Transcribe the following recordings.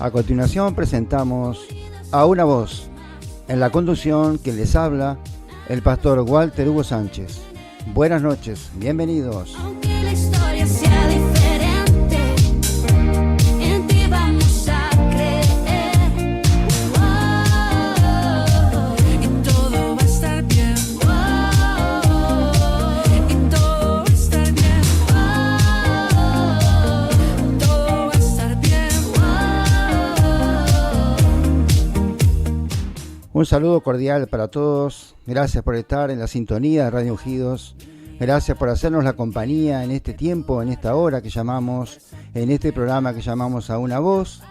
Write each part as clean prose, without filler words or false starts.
A continuación presentamos A Una Voz, en la conducción que les habla el pastor Walter Hugo Sánchez. Buenas noches, bienvenidos. Aunque la historia sea diferente, en ti vamos a creer. Y todo va a estar bien. Y todo va a estar bien. Todo va a estar bien. Un saludo cordial para todos. Gracias por estar en la sintonía de Radio Ungidos. Gracias por hacernos la compañía en este tiempo, en esta hora que llamamos, en este programa que llamamos A Una Voz.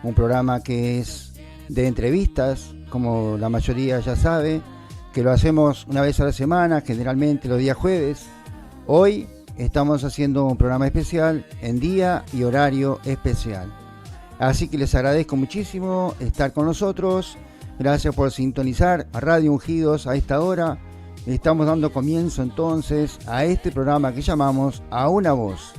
Un programa que es de entrevistas, como la mayoría ya sabe, que lo hacemos una vez a la semana, generalmente los días jueves. Hoy estamos haciendo un programa especial en día y horario especial. Así que les agradezco muchísimo estar con nosotros. Gracias por sintonizar a Radio Ungidos a esta hora. Estamos dando comienzo entonces a este programa que llamamos A Una Voz.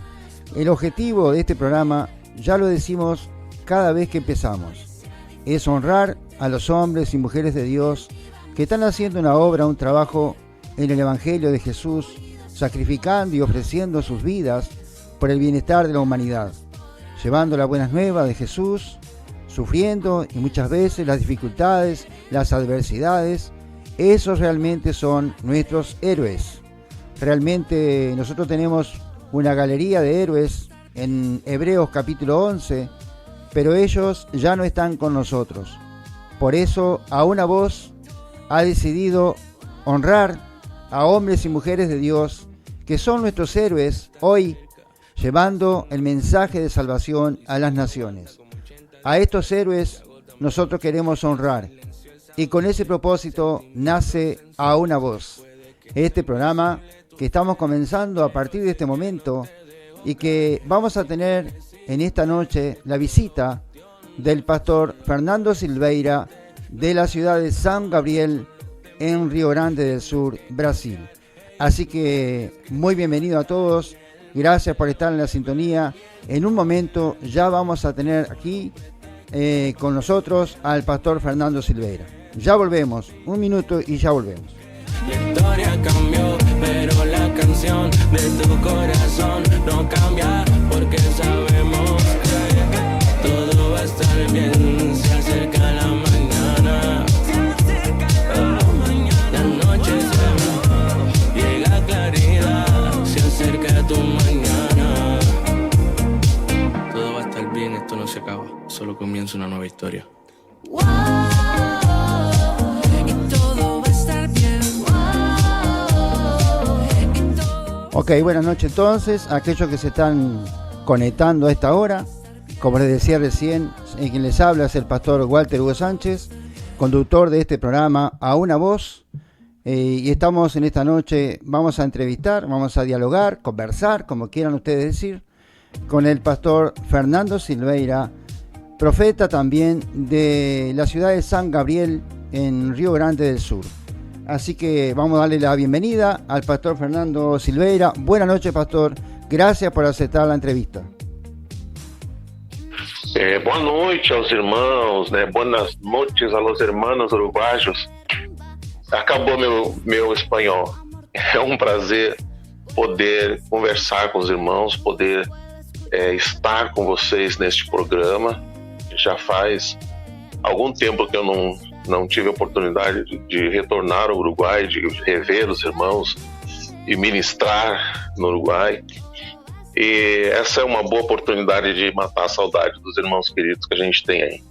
El objetivo de este programa, ya lo decimos cada vez que empezamos, es honrar a los hombres y mujeres de Dios que están haciendo una obra, un trabajo en el Evangelio de Jesús, sacrificando y ofreciendo sus vidas por el bienestar de la humanidad, llevando las buenas nuevas de Jesús, sufriendo y muchas veces las dificultades, las adversidades. Esos realmente son nuestros héroes. Realmente nosotros tenemos una galería de héroes en Hebreos capítulo 11, pero ellos ya no están con nosotros. Por eso A Una Voz ha decidido honrar a hombres y mujeres de Dios que son nuestros héroes hoy, llevando el mensaje de salvación a las naciones. A estos héroes nosotros queremos honrar, y con ese propósito nace A Una Voz, este programa que estamos comenzando a partir de este momento y que vamos a tener en esta noche la visita del pastor Fernando Silveira de la ciudad de San Gabriel en Río Grande del Sur, Brasil. Así que muy bienvenido a todos, gracias por estar en la sintonía. En un momento ya vamos a tener aquí con nosotros al pastor Fernando Silveira. Ya volvemos, un minuto y ya volvemos. La historia cambió, pero la canción de tu corazón no cambia, porque sabemos que todo va a estar bien. Se acerca la mañana, la noche se va, llega claridad, se acerca tu mañana. Todo va a estar bien, esto no se acaba, solo comienza una nueva historia. Ok, buenas noches entonces a aquellos que se están conectando a esta hora. Como les decía recién, quien les habla es el pastor Walter Hugo Sánchez, conductor de este programa A Una Voz. Y estamos en esta noche, vamos a entrevistar, vamos a dialogar, conversar, como quieran ustedes decir, con el pastor Fernando Silveira, profeta también de la ciudad de San Gabriel en Río Grande del Sur. Así que vamos a darle la bienvenida al pastor Fernando Silveira. Buenas noches, pastor. Gracias por aceptar la entrevista. Boa noite aos irmãos, né? Buenas noches a los hermanos uruguaios. Acabou meu espanhol. É um prazer poder conversar com os irmãos, poder estar com vocês neste programa. Já faz algum tempo que eu não tive a oportunidade de retornar ao Uruguai, de rever os irmãos e ministrar no Uruguai. E essa é uma boa oportunidade de matar a saudade dos irmãos queridos que a gente tem aí.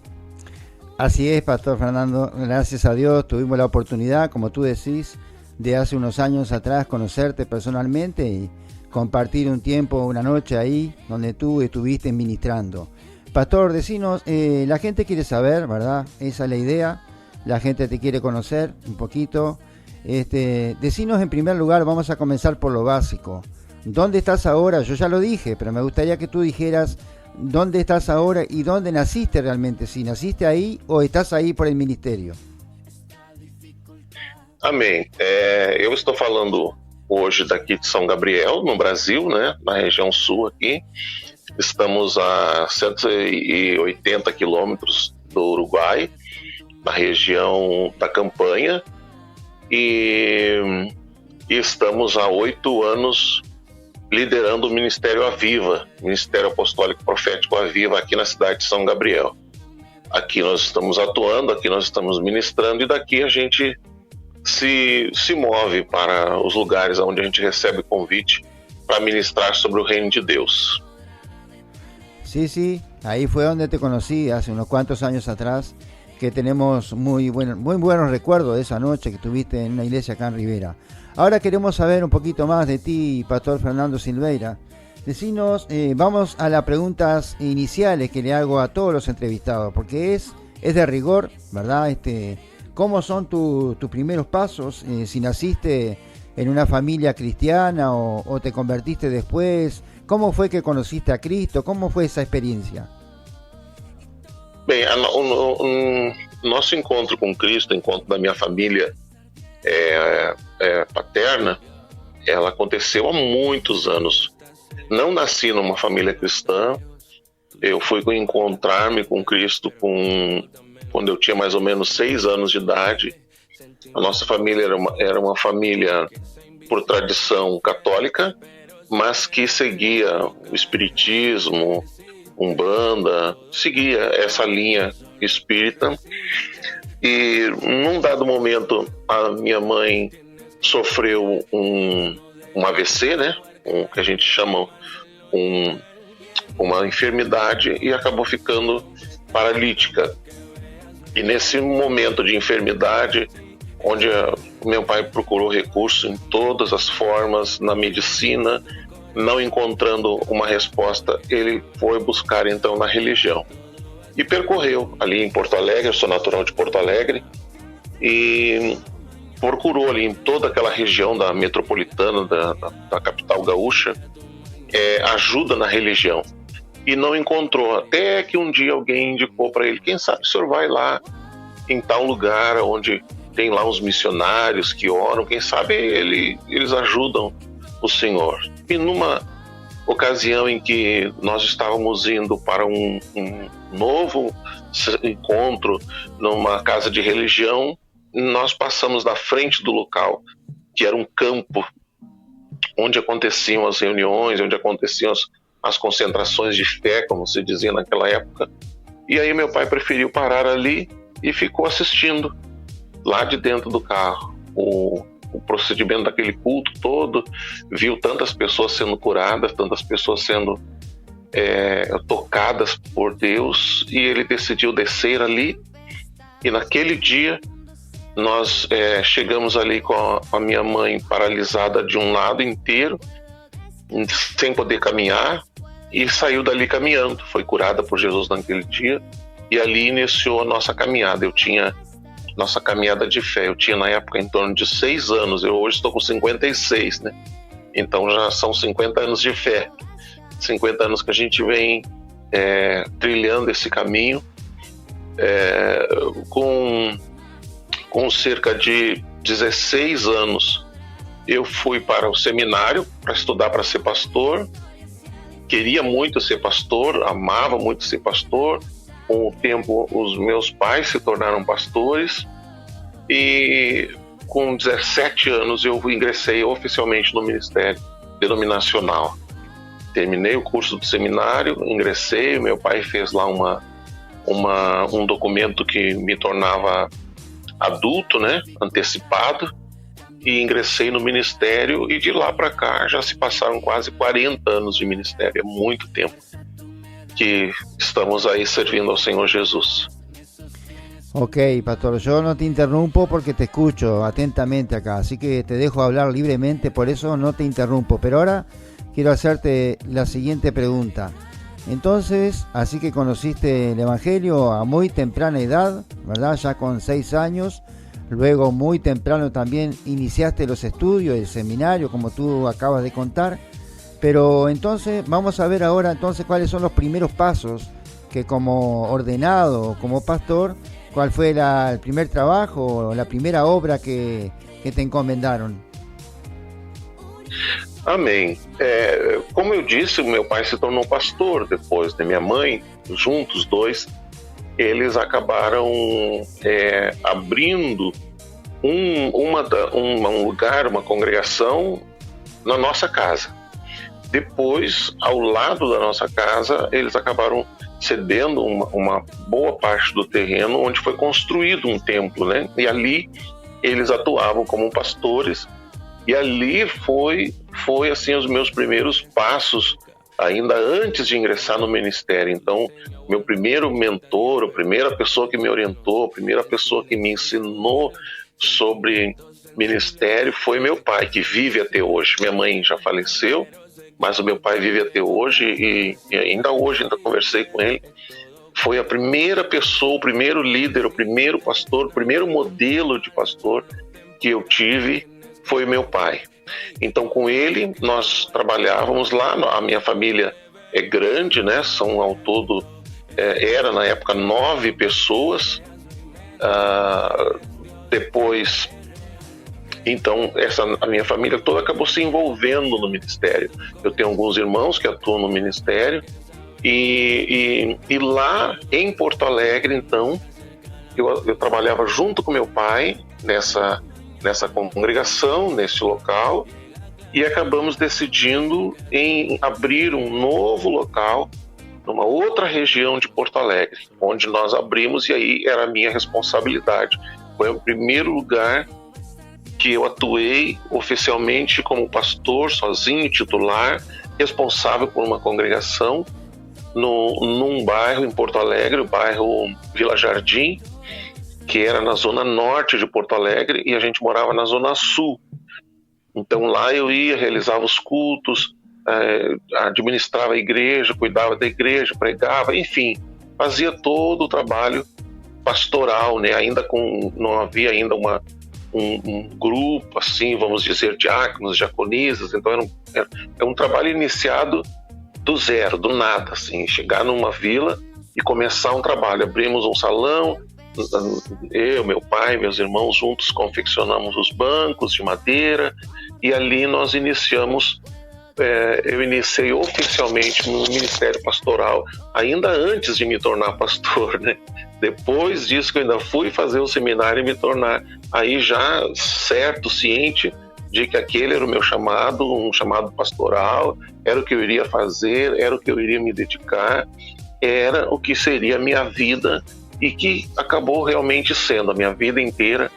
Así es, pastor Fernando. Gracias a Dios tuvimos la oportunidad, como tú decís, de hace unos años atrás conocerte personalmente y compartir un tiempo, una noche ahí donde tú estuviste ministrando. Pastor, decinos, la gente quiere saber, ¿verdad? Esa es la idea. La gente te quiere conocer un poquito. Decinos en primer lugar, vamos a comenzar por lo básico. ¿Dónde estás ahora? Yo ya lo dije, pero me gustaría que tú dijeras dónde estás ahora y dónde naciste realmente. Si naciste ahí o estás ahí por el ministerio. Amém. Eu estou falando hoje daqui de São Gabriel, no Brasil, né? Na região sul aqui. Estamos a 180 quilômetros do Uruguai, na região da Campanha, e estamos há 8 anos liderando o Ministério Aviva, Ministério Apostólico Profético Aviva, aqui na cidade de São Gabriel. Aqui nós estamos atuando, aqui nós estamos ministrando, e daqui a gente se move para os lugares onde a gente recebe convite para ministrar sobre o reino de Deus. Sí, ahí fue donde te conocí hace unos cuantos años atrás, que tenemos muy buenos recuerdos de esa noche que tuviste en una iglesia acá en Rivera. Ahora queremos saber un poquito más de ti, Pastor Fernando Silveira. Decinos, vamos a las preguntas iniciales que le hago a todos los entrevistados, porque es de rigor, ¿verdad? ¿Cómo son tus primeros pasos? Si naciste en una familia cristiana o te convertiste después, ¿cómo fue que conociste a Cristo? ¿Cómo fue esa experiencia? Bem, o nosso encontro com Cristo, encontro da minha família paterna, ela aconteceu há muitos anos. Não nasci numa família cristã. Eu fui encontrar-me com Cristo quando eu tinha mais ou menos 6 anos de idade. A nossa família era uma família por tradição católica, mas que seguia o espiritismo, Umbanda, seguia essa linha espírita. E num dado momento a minha mãe sofreu um AVC, né? Que a gente chama uma enfermidade, e acabou ficando paralítica. E nesse momento de enfermidade, onde meu pai procurou recurso em todas as formas, na medicina, não encontrando uma resposta, ele foi buscar então na religião. E percorreu ali em Porto Alegre, eu sou natural de Porto Alegre, e procurou ali em toda aquela região da metropolitana, da capital gaúcha, ajuda na religião. E não encontrou, até que um dia alguém indicou para ele: quem sabe o senhor vai lá em tal lugar onde tem lá uns missionários que oram, quem sabe eles ajudam o senhor. E numa ocasião em que nós estávamos indo para um novo encontro numa casa de religião, nós passamos na frente do local, que era um campo onde aconteciam as reuniões, onde aconteciam as concentrações de fé, como se dizia naquela época. E aí meu pai preferiu parar ali e ficou assistindo lá de dentro do carro o procedimento daquele culto todo, viu tantas pessoas sendo curadas, tantas pessoas sendo tocadas por Deus, e ele decidiu descer ali. E naquele dia nós chegamos ali com a minha mãe paralisada de um lado inteiro, sem poder caminhar, e saiu dali caminhando. Foi curada por Jesus naquele dia, e ali iniciou a nossa caminhada. Nossa caminhada de fé. Eu tinha na época em torno de 6 anos, eu hoje estou com 56, né? Então já são 50 anos de fé, 50 anos que a gente vem trilhando esse caminho. Com cerca de 16 anos, eu fui para o seminário para estudar para ser pastor. Queria muito ser pastor, amava muito ser pastor. Com o tempo, os meus pais se tornaram pastores, e com 17 anos eu ingressei oficialmente no ministério denominacional. Terminei o curso do seminário, ingressei, meu pai fez lá um documento que me tornava adulto, né, antecipado, e ingressei no ministério, e de lá para cá já se passaram quase 40 anos de ministério. É muito tempo que estamos ahí servindo al Señor Jesús. Ok, pastor, yo no te interrumpo porque te escucho atentamente acá, así que te dejo hablar libremente, por eso no te interrumpo. Pero ahora quiero hacerte la siguiente pregunta. Entonces, así que conociste el Evangelio a muy temprana edad, ¿verdad? Ya con 6 años. Luego, muy temprano también iniciaste los estudios, el seminario, como tú acabas de contar. Pero entonces vamos a ver ahora entonces cuáles son los primeros pasos que como ordenado, como pastor, cuál fue el primer trabajo, la primera obra que te encomendaron. Amém. Como eu disse, meu pai se tornou pastor depois, né? Minha mãe, juntos dois, eles acabaram abrindo um lugar, uma congregação na nossa casa. Depois, ao lado da nossa casa, eles acabaram cedendo uma boa parte do terreno onde foi construído um templo, né? E ali eles atuavam como pastores. E ali foi assim os meus primeiros passos, ainda antes de ingressar no ministério. Então, meu primeiro mentor, a primeira pessoa que me orientou, a primeira pessoa que me ensinou sobre ministério foi meu pai, que vive até hoje. Minha mãe já faleceu, mas o meu pai vive até hoje e ainda hoje conversei com ele. Foi a primeira pessoa, o primeiro líder, o primeiro pastor, o primeiro modelo de pastor que eu tive foi meu pai. Então, com ele, nós trabalhávamos lá. A minha família é grande, né? São ao todo, era na época 9 pessoas. Depois, então, a minha família toda acabou se envolvendo no ministério. Eu tenho alguns irmãos que atuam no ministério. E lá em Porto Alegre, então, eu trabalhava junto com meu pai nessa congregação, nesse local, e acabamos decidindo em abrir um novo local numa outra região de Porto Alegre, onde nós abrimos, e aí era a minha responsabilidade. Foi o primeiro lugar que eu atuei oficialmente como pastor, sozinho, titular, responsável por uma congregação num bairro em Porto Alegre, o bairro Vila Jardim, que era na zona norte de Porto Alegre, e a gente morava na zona sul. Então lá eu ia, realizava os cultos, administrava a igreja, cuidava da igreja, pregava, enfim, fazia todo o trabalho pastoral, né? Não havia ainda um grupo, assim, vamos dizer, diáconos, diaconisas. Então era um trabalho iniciado do zero, do nada, assim, chegar numa vila e começar um trabalho. Abrimos um salão, eu, meu pai, meus irmãos juntos confeccionamos os bancos de madeira, e ali nós iniciamos. Eu iniciei oficialmente no ministério pastoral ainda antes de me tornar pastor, né? Depois disso que eu ainda fui fazer o seminário e me tornar aí já certo, ciente de que aquele era o meu chamado, um chamado pastoral, era o que eu iria fazer, era o que eu iria me dedicar, era o que seria a minha vida, e que acabou realmente sendo a minha vida inteira,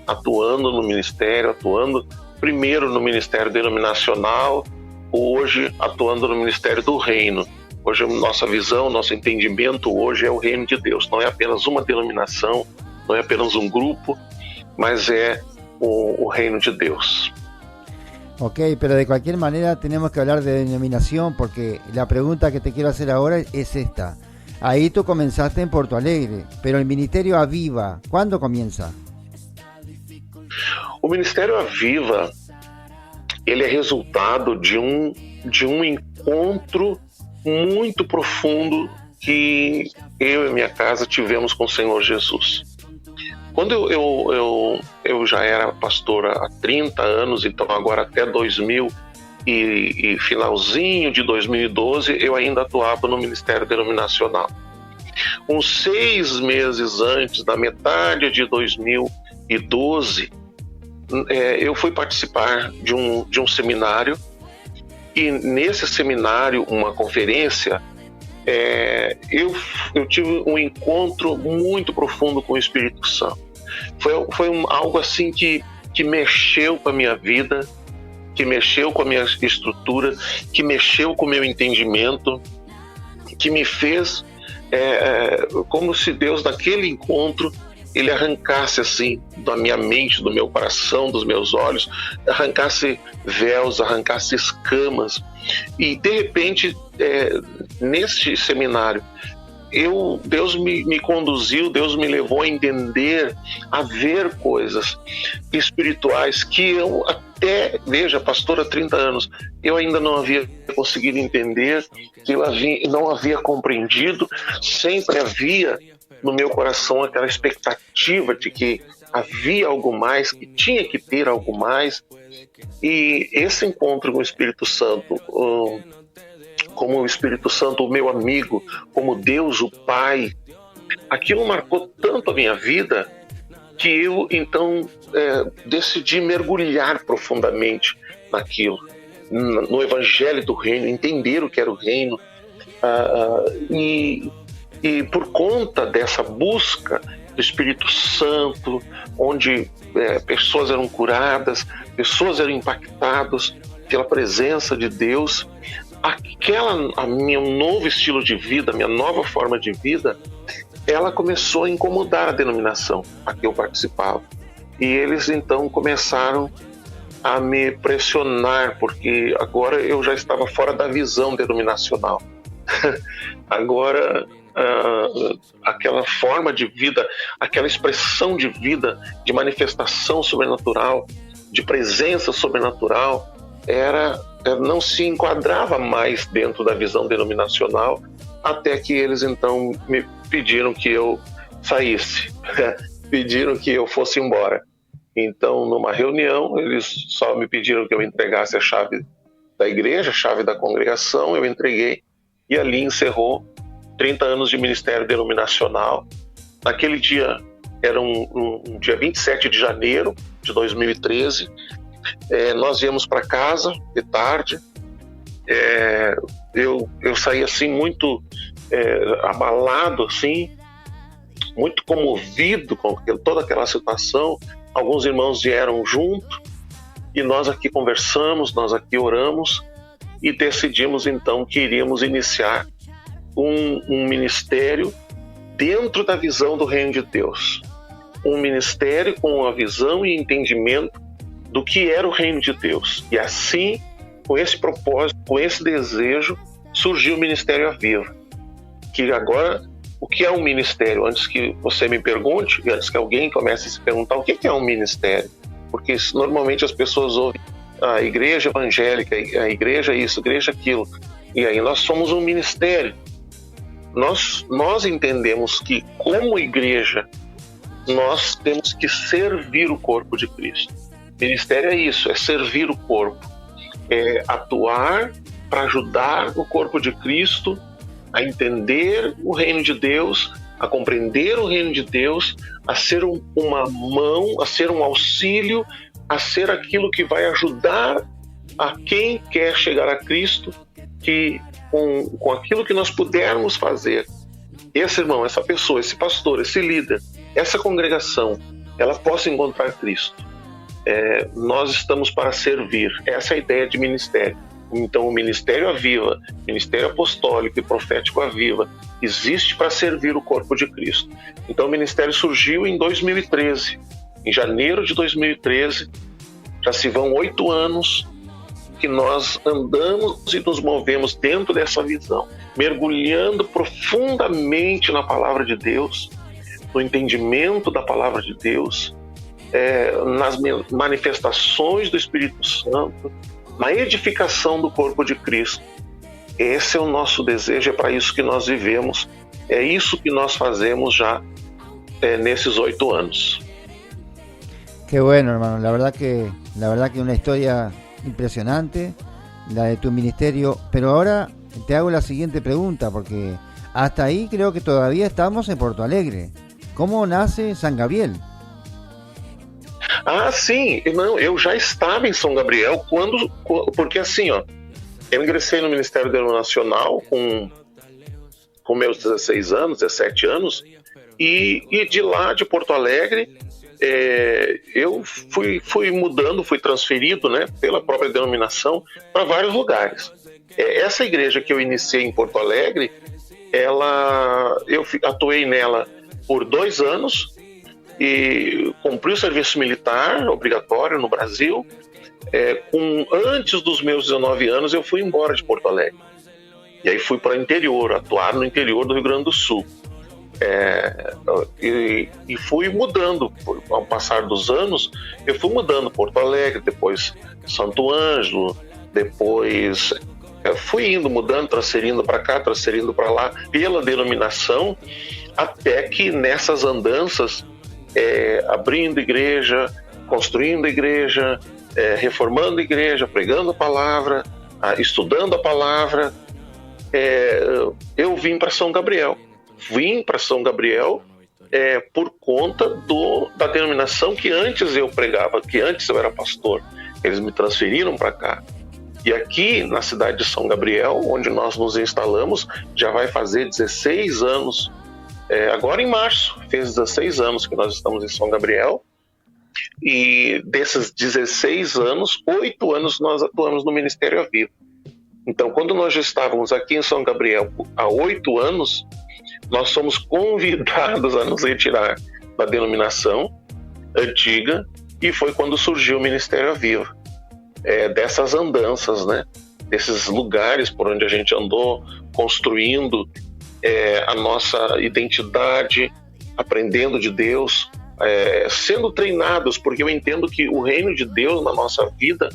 atuando no ministério, atuando primeiro no ministério denominacional, hoje atuando no ministério do reino. Hoje nossa visão, nosso entendimento hoje é o reino de Deus. Não é apenas uma denominação, não é apenas um grupo, mas é o reino de Deus. Ok, pero de cualquier manera tenemos que hablar de denominación, porque la pregunta que te quiero hacer ahora es esta. Ahí tú comenzaste en Porto Alegre, pero el Ministerio Aviva, ¿cuándo comienza? O Ministério Aviva, ele é resultado de um encontro muito profundo que eu e minha casa tivemos com o Senhor Jesus. Quando eu já era pastor há 30 anos, então agora até 2000 e finalzinho de 2012, eu ainda atuava no Ministério Denominacional. Uns 6 meses antes, na metade de 2012, eu fui participar de um seminário, e nesse seminário, uma conferência, eu tive um encontro muito profundo com o Espírito Santo. Foi algo assim que mexeu com a minha vida, que mexeu com a minha estrutura, que mexeu com o meu entendimento, que me fez como se Deus, naquele encontro, ele arrancasse assim da minha mente, do meu coração, dos meus olhos, arrancasse véus, arrancasse escamas. E de repente, neste seminário, Deus me conduziu, Deus me levou a entender, a ver coisas espirituais que eu até, veja, pastor há 30 anos, eu ainda não havia conseguido entender, que eu não havia compreendido. Sempre havia no meu coração aquela expectativa de que havia algo mais, que tinha que ter algo mais. E esse encontro com o Espírito Santo, como o Espírito Santo, o meu amigo, como Deus, o Pai, aquilo marcou tanto a minha vida que eu, então, decidi mergulhar profundamente naquilo, no Evangelho do Reino, entender o que era o Reino. E por conta dessa busca do Espírito Santo, onde pessoas eram curadas, pessoas eram impactadas pela presença de Deus, meu novo estilo de vida, minha nova forma de vida, ela começou a incomodar a denominação a que eu participava. E eles então começaram a me pressionar, porque agora eu já estava fora da visão denominacional. Agora, aquela forma de vida, aquela expressão de vida, de manifestação sobrenatural, de presença sobrenatural, não se enquadrava mais dentro da visão denominacional, até que eles então me pediram que eu saísse, pediram que eu fosse embora. Então, numa reunião, eles só me pediram que eu entregasse a chave da igreja, a chave da congregação, eu entreguei, e ali encerrou 30 anos de ministério denominacional. Naquele dia, era um dia 27 de janeiro de 2013, nós viemos para casa de tarde. Eu saí assim muito abalado, assim, muito comovido com toda aquela situação. Alguns irmãos vieram junto e nós aqui conversamos, nós aqui oramos e decidimos então que iríamos iniciar um ministério dentro da visão do Reino de Deus. Um ministério com a visão e entendimento do que era o Reino de Deus. E assim, com esse propósito, com esse desejo, surgiu o Ministério Aviva. Que agora, o que é um ministério? Antes que você me pergunte, e antes que alguém comece a se perguntar o que é um ministério, porque normalmente as pessoas ouvem a igreja evangélica, a igreja isso, a igreja aquilo, e aí nós somos um ministério. Nós entendemos que, como igreja, nós temos que servir o corpo de Cristo. Ministério é isso, é servir o corpo, é atuar para ajudar o corpo de Cristo a entender o reino de Deus, a compreender o reino de Deus, a ser uma mão, a ser um auxílio, a ser aquilo que vai ajudar a quem quer chegar a Cristo, que com aquilo que nós pudermos fazer, esse irmão, essa pessoa, esse pastor, esse líder, essa congregação, ela possa encontrar Cristo. Nós estamos para servir. Essa é a ideia de ministério. Então, o Ministério Aviva, Ministério Apostólico e Profético Aviva, existe para servir o corpo de Cristo. Então, o ministério surgiu em 2013. Em janeiro de 2013, já se vão 8 anos que nós andamos e nos movemos dentro dessa visão, mergulhando profundamente na Palavra de Deus, no entendimento da Palavra de Deus, nas manifestações do Espírito Santo, na edificação do corpo de Cristo. Esse é o nosso desejo, é para isso que nós vivemos, é isso que nós fazemos já nesses 8 anos. Qué bueno, hermano, la verdad que una historia impresionante, la de tu ministerio. Pero ahora te hago la siguiente pregunta, porque hasta ahí creo que todavía estamos en Porto Alegre. ¿Cómo nace San Gabriel? Ah, sim, não, eu já estava em São Gabriel porque assim, ó, eu ingressei no Ministério Denominacional com meus 16 anos, 17 anos, e de lá, de Porto Alegre, eu fui mudando, fui transferido, né, pela própria denominação para vários lugares. Essa igreja que eu iniciei em Porto Alegre, eu atuei nela por 2 anos e cumpri o serviço militar obrigatório no Brasil. Antes dos meus 19 anos, eu fui embora de Porto Alegre. E aí fui para o interior, atuar no interior do Rio Grande do Sul. E fui mudando, ao passar dos anos, eu fui mudando Porto Alegre, depois Santo Ângelo, depois fui indo, mudando, transferindo para cá, transferindo para lá, pela denominação, até que nessas andanças abrindo igreja, construindo igreja, reformando igreja, pregando a palavra, estudando a palavra. Eu vim para São Gabriel. Vim para São Gabriel por conta da denominação que antes eu pregava, que antes eu era pastor. Eles me transferiram para cá. E aqui na cidade de São Gabriel, onde nós nos instalamos, já vai fazer 16 anos. Agora em março, fez 16 anos que nós estamos em São Gabriel. E desses 16 anos, 8 anos nós atuamos no Ministério Aviva. Então, quando nós já estávamos aqui em São Gabriel há 8 anos, nós somos convidados a nos retirar da denominação antiga, e foi quando surgiu o Ministério Aviva. Dessas andanças, né? Desses lugares por onde a gente andou construindo a nossa identidade, aprendendo de Deus, sendo treinados, porque eu entendo que o reino de Deus na nossa vida,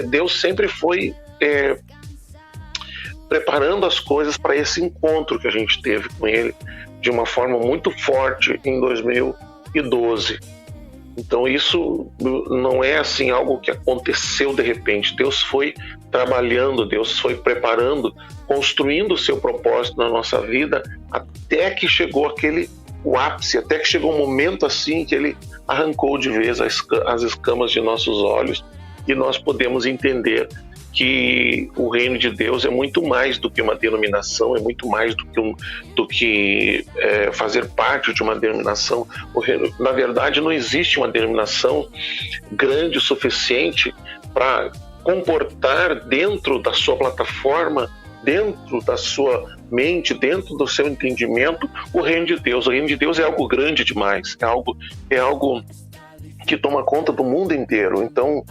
Deus sempre foi preparando as coisas para esse encontro que a gente teve com Ele de uma forma muito forte em 2012. Então isso não é assim algo que aconteceu de repente. Deus foi trabalhando, Deus foi preparando, construindo o seu propósito na nossa vida, até que chegou o ápice, até que chegou um momento assim que Ele arrancou de vez as escamas de nossos olhos, e nós podemos entender que o reino de Deus é muito mais do que uma denominação, é muito mais do que fazer parte de uma denominação. Na verdade, não existe uma denominação grande o suficiente para comportar dentro da sua plataforma, dentro da sua mente, dentro do seu entendimento, o reino de Deus. O reino de Deus é algo grande demais, é algo que toma conta do mundo inteiro. Então,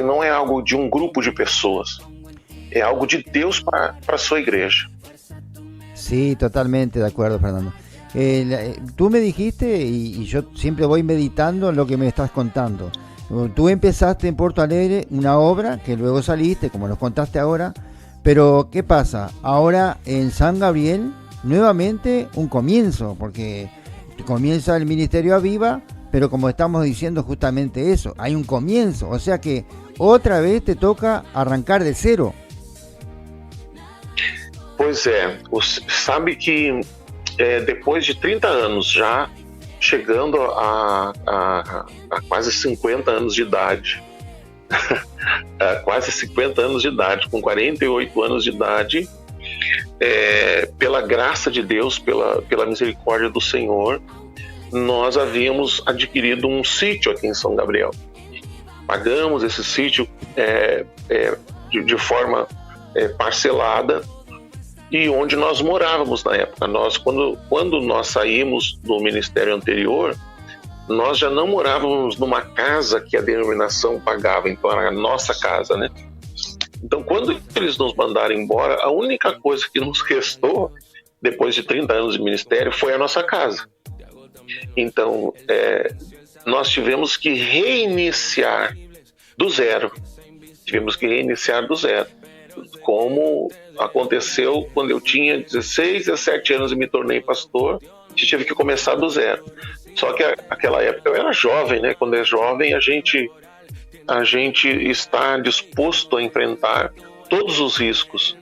não é algo de um grupo de pessoas, é algo de Deus para a sua igreja. Sí, totalmente de acuerdo, Fernando. Tú me dijiste, y yo siempre voy meditando en lo que me estás contando. Tú empezaste en Porto Alegre una obra que luego saliste, como nos contaste ahora, pero ¿qué pasa? Ahora en San Gabriel, nuevamente un comienzo, porque comienza el Ministerio Aviva, pero como estamos diciendo justamente eso, hay un comienzo, o sea que otra vez te toca arrancar de cero. Pois sabe que depois de 30 anos já, chegando a quase 50 anos de idade, quase 50 anos de idade, com 48 anos de idade, pela graça de Deus, pela misericórdia do Senhor, nós havíamos adquirido um sítio aqui em São Gabriel. Pagamos esse sítio de forma parcelada, e onde nós morávamos na época. Quando nós saímos do ministério anterior, nós já não morávamos numa casa que a denominação pagava, então era a nossa casa, né? Então, quando eles nos mandaram embora, a única coisa que nos restou, depois de 30 anos de ministério, foi a nossa casa. Então, nós tivemos que reiniciar do zero. Como aconteceu quando eu tinha 16, 17 anos e me tornei pastor, a gente teve que começar do zero. Só que naquela época eu era jovem, né? Quando é jovem, a gente está disposto a enfrentar todos os riscos.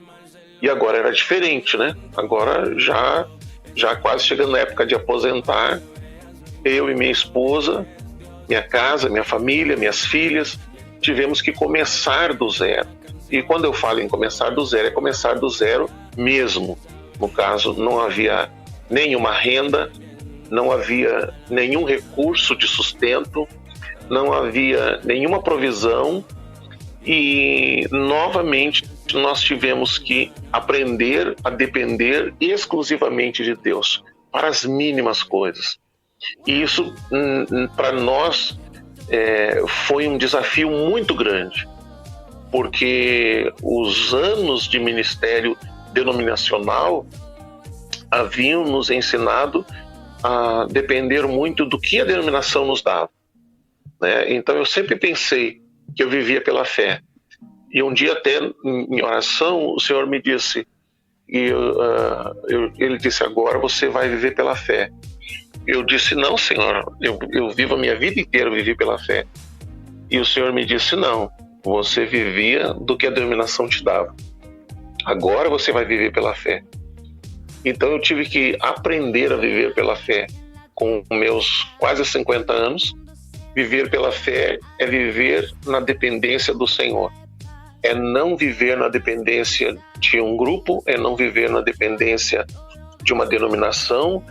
E agora era diferente, né? Agora já quase chegando na época de aposentar, eu e minha esposa, minha casa, minha família, minhas filhas, tivemos que começar do zero. E quando eu falo em começar do zero, é começar do zero mesmo. No caso, não havia nenhuma renda, não havia nenhum recurso de sustento, não havia nenhuma provisão, e novamente nós tivemos que aprender a depender exclusivamente de Deus para as mínimas coisas. E isso, para nós, foi um desafio muito grande, porque os anos de ministério denominacional haviam nos ensinado a depender muito do que a denominação nos dava, né? Então eu sempre pensei que eu vivia pela fé. E um dia até em oração o Senhor me disse, ele disse: agora você vai viver pela fé. eu disse, não, Senhor, eu vivo a minha vida inteira, eu vivi pela fé. E o Senhor me disse, não, você vivia do que a denominação te dava. Agora você vai viver pela fé. Então eu tive que aprender a viver pela fé. Com meus quase 50 anos, viver pela fé é viver na dependência do Senhor. É não viver na dependência de um grupo, é não viver na dependência de uma denominação,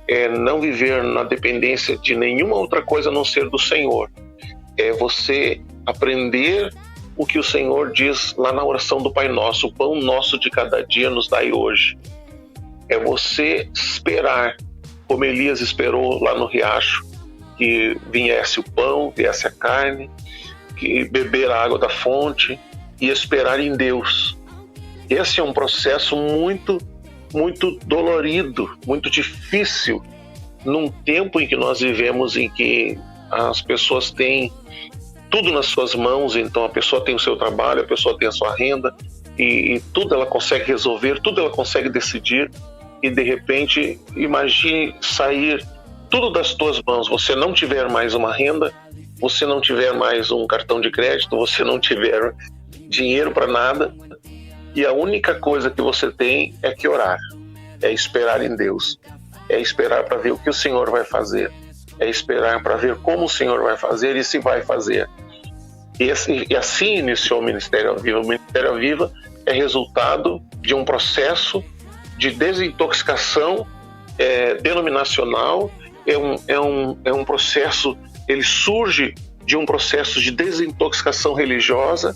é não viver na dependência de nenhuma outra coisa a não ser do Senhor. É você aprender o que o Senhor diz lá na oração do Pai Nosso, o pão nosso de cada dia nos dai hoje. É você esperar, como Elias esperou lá no riacho, que viesse o pão, viesse a carne, que beber a água da fonte e esperar em Deus. Esse é um processo muito, muito dolorido, muito difícil, num tempo em que nós vivemos, em que as pessoas têm tudo nas suas mãos. Então a pessoa tem o seu trabalho, a pessoa tem a sua renda, e tudo ela consegue resolver, tudo ela consegue decidir, e de repente, imagine sair tudo das tuas mãos, você não tiver mais uma renda, você não tiver mais um cartão de crédito, você não tiver dinheiro para nada, e a única coisa que você tem é que orar, é esperar em Deus, é esperar para ver o que o Senhor vai fazer, é esperar para ver como o Senhor vai fazer e se vai fazer. E assim iniciou o Ministério Aviva. O Ministério Aviva é resultado de um processo de desintoxicação denominacional, é um processo, ele surge de um processo de desintoxicação religiosa,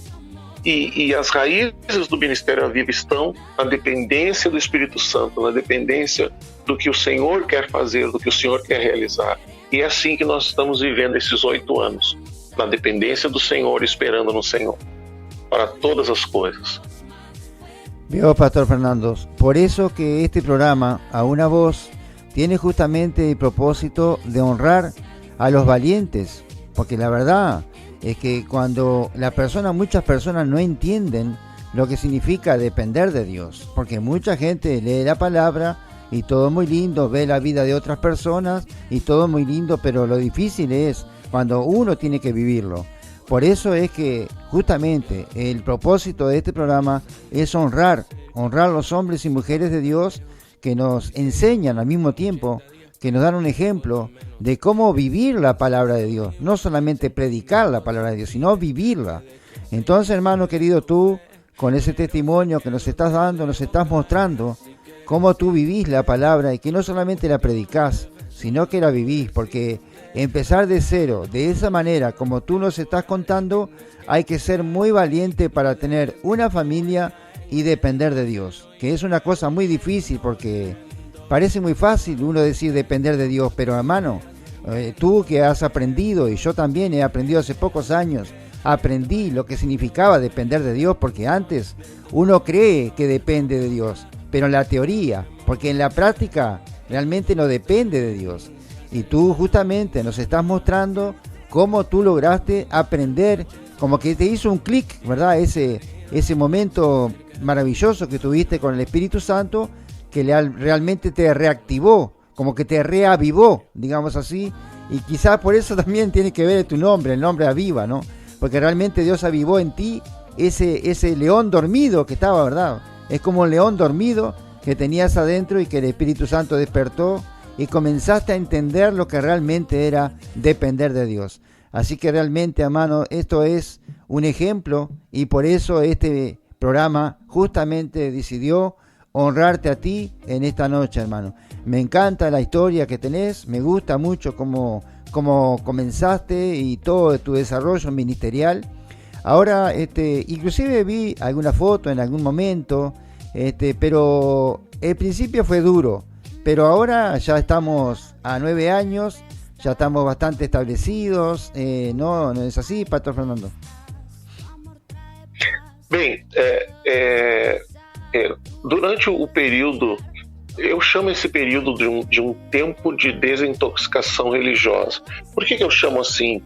e as raízes do Ministério Aviva estão na dependência do Espírito Santo, na dependência do que o Senhor quer fazer, do que o Senhor quer realizar. E é assim que nós estamos vivendo esses 8 anos, na dependência do Senhor, esperando no Senhor, para todas as coisas. Veo, Pastor Fernando, por eso que este programa, A Una Voz, tiene justamente el propósito de honrar a los valientes, porque la verdad es que cuando muchas personas no entienden lo que significa depender de Dios, porque mucha gente lee la palabra y todo muy lindo, ve la vida de otras personas y todo muy lindo, pero lo difícil es cuando uno tiene que vivirlo. Por eso es que justamente el propósito de este programa es honrar a los hombres y mujeres de Dios que nos enseñan al mismo tiempo, que nos dan un ejemplo de cómo vivir la palabra de Dios, no solamente predicar la palabra de Dios, sino vivirla. Entonces, hermano querido, tú con ese testimonio que nos estás dando, nos estás mostrando cómo tú vivís la palabra, y que no solamente la predicás, sino que la vivís, porque empezar de cero, de esa manera como tú nos estás contando, hay que ser muy valiente para tener una familia y depender de Dios, que es una cosa muy difícil, porque parece muy fácil uno decir depender de Dios, pero hermano, tú que has aprendido, y yo también he aprendido hace pocos años, aprendí lo que significaba depender de Dios, porque antes uno cree que depende de Dios, pero en la teoría, porque en la práctica realmente no depende de Dios. Y tú justamente nos estás mostrando cómo tú lograste aprender, como que te hizo un clic, ¿verdad? Ese momento maravilloso que tuviste con el Espíritu Santo, que realmente te reactivó, como que te reavivó, digamos así, y quizás por eso también tiene que ver tu nombre, el nombre Aviva, ¿no? Porque realmente Dios avivó en ti ese león dormido que estaba, ¿verdad? Es como un león dormido que tenías adentro y que el Espíritu Santo despertó, y comenzaste a entender lo que realmente era depender de Dios. Así que realmente, hermano, esto es un ejemplo, y por eso este programa justamente decidió honrarte a ti en esta noche, hermano. Me encanta la historia que tenés, me gusta mucho cómo comenzaste y todo tu desarrollo ministerial. Ahora, inclusive vi alguna foto en algún momento, pero el principio fue duro. Pero ahora ya estamos a 9 años, ya estamos bastante establecidos, ¿no es así, Pastor Fernando? Bem, durante o período, eu chamo esse período de um tempo de desintoxicação religiosa. Por que eu chamo assim?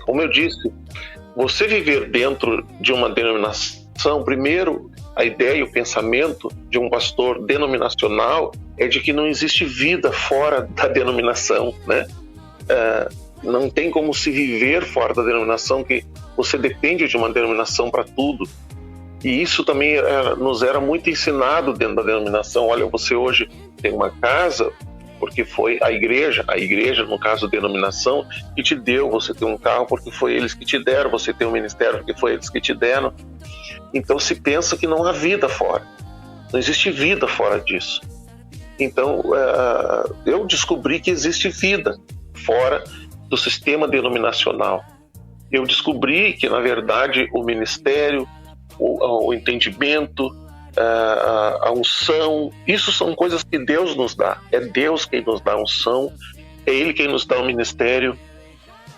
Como eu disse, você viver dentro de uma denominação, primeiro, a ideia e o pensamento de um pastor denominacional é de que não existe vida fora da denominação, né? Não tem como se viver fora da denominação, que você depende de uma denominação para tudo. E isso também nos era muito ensinado dentro da denominação. Olha, você hoje tem uma casa porque foi a igreja, no caso a denominação, que te deu. Você tem um carro porque foi eles que te deram. Você tem um ministério porque foi eles que te deram. Então se pensa que não há vida fora. Não existe vida fora disso. Então eu descobri que existe vida fora do sistema denominacional. Eu descobri que, na verdade, o ministério, o entendimento, a unção, isso são coisas que Deus nos dá. É Deus quem nos dá a unção, é Ele quem nos dá o ministério,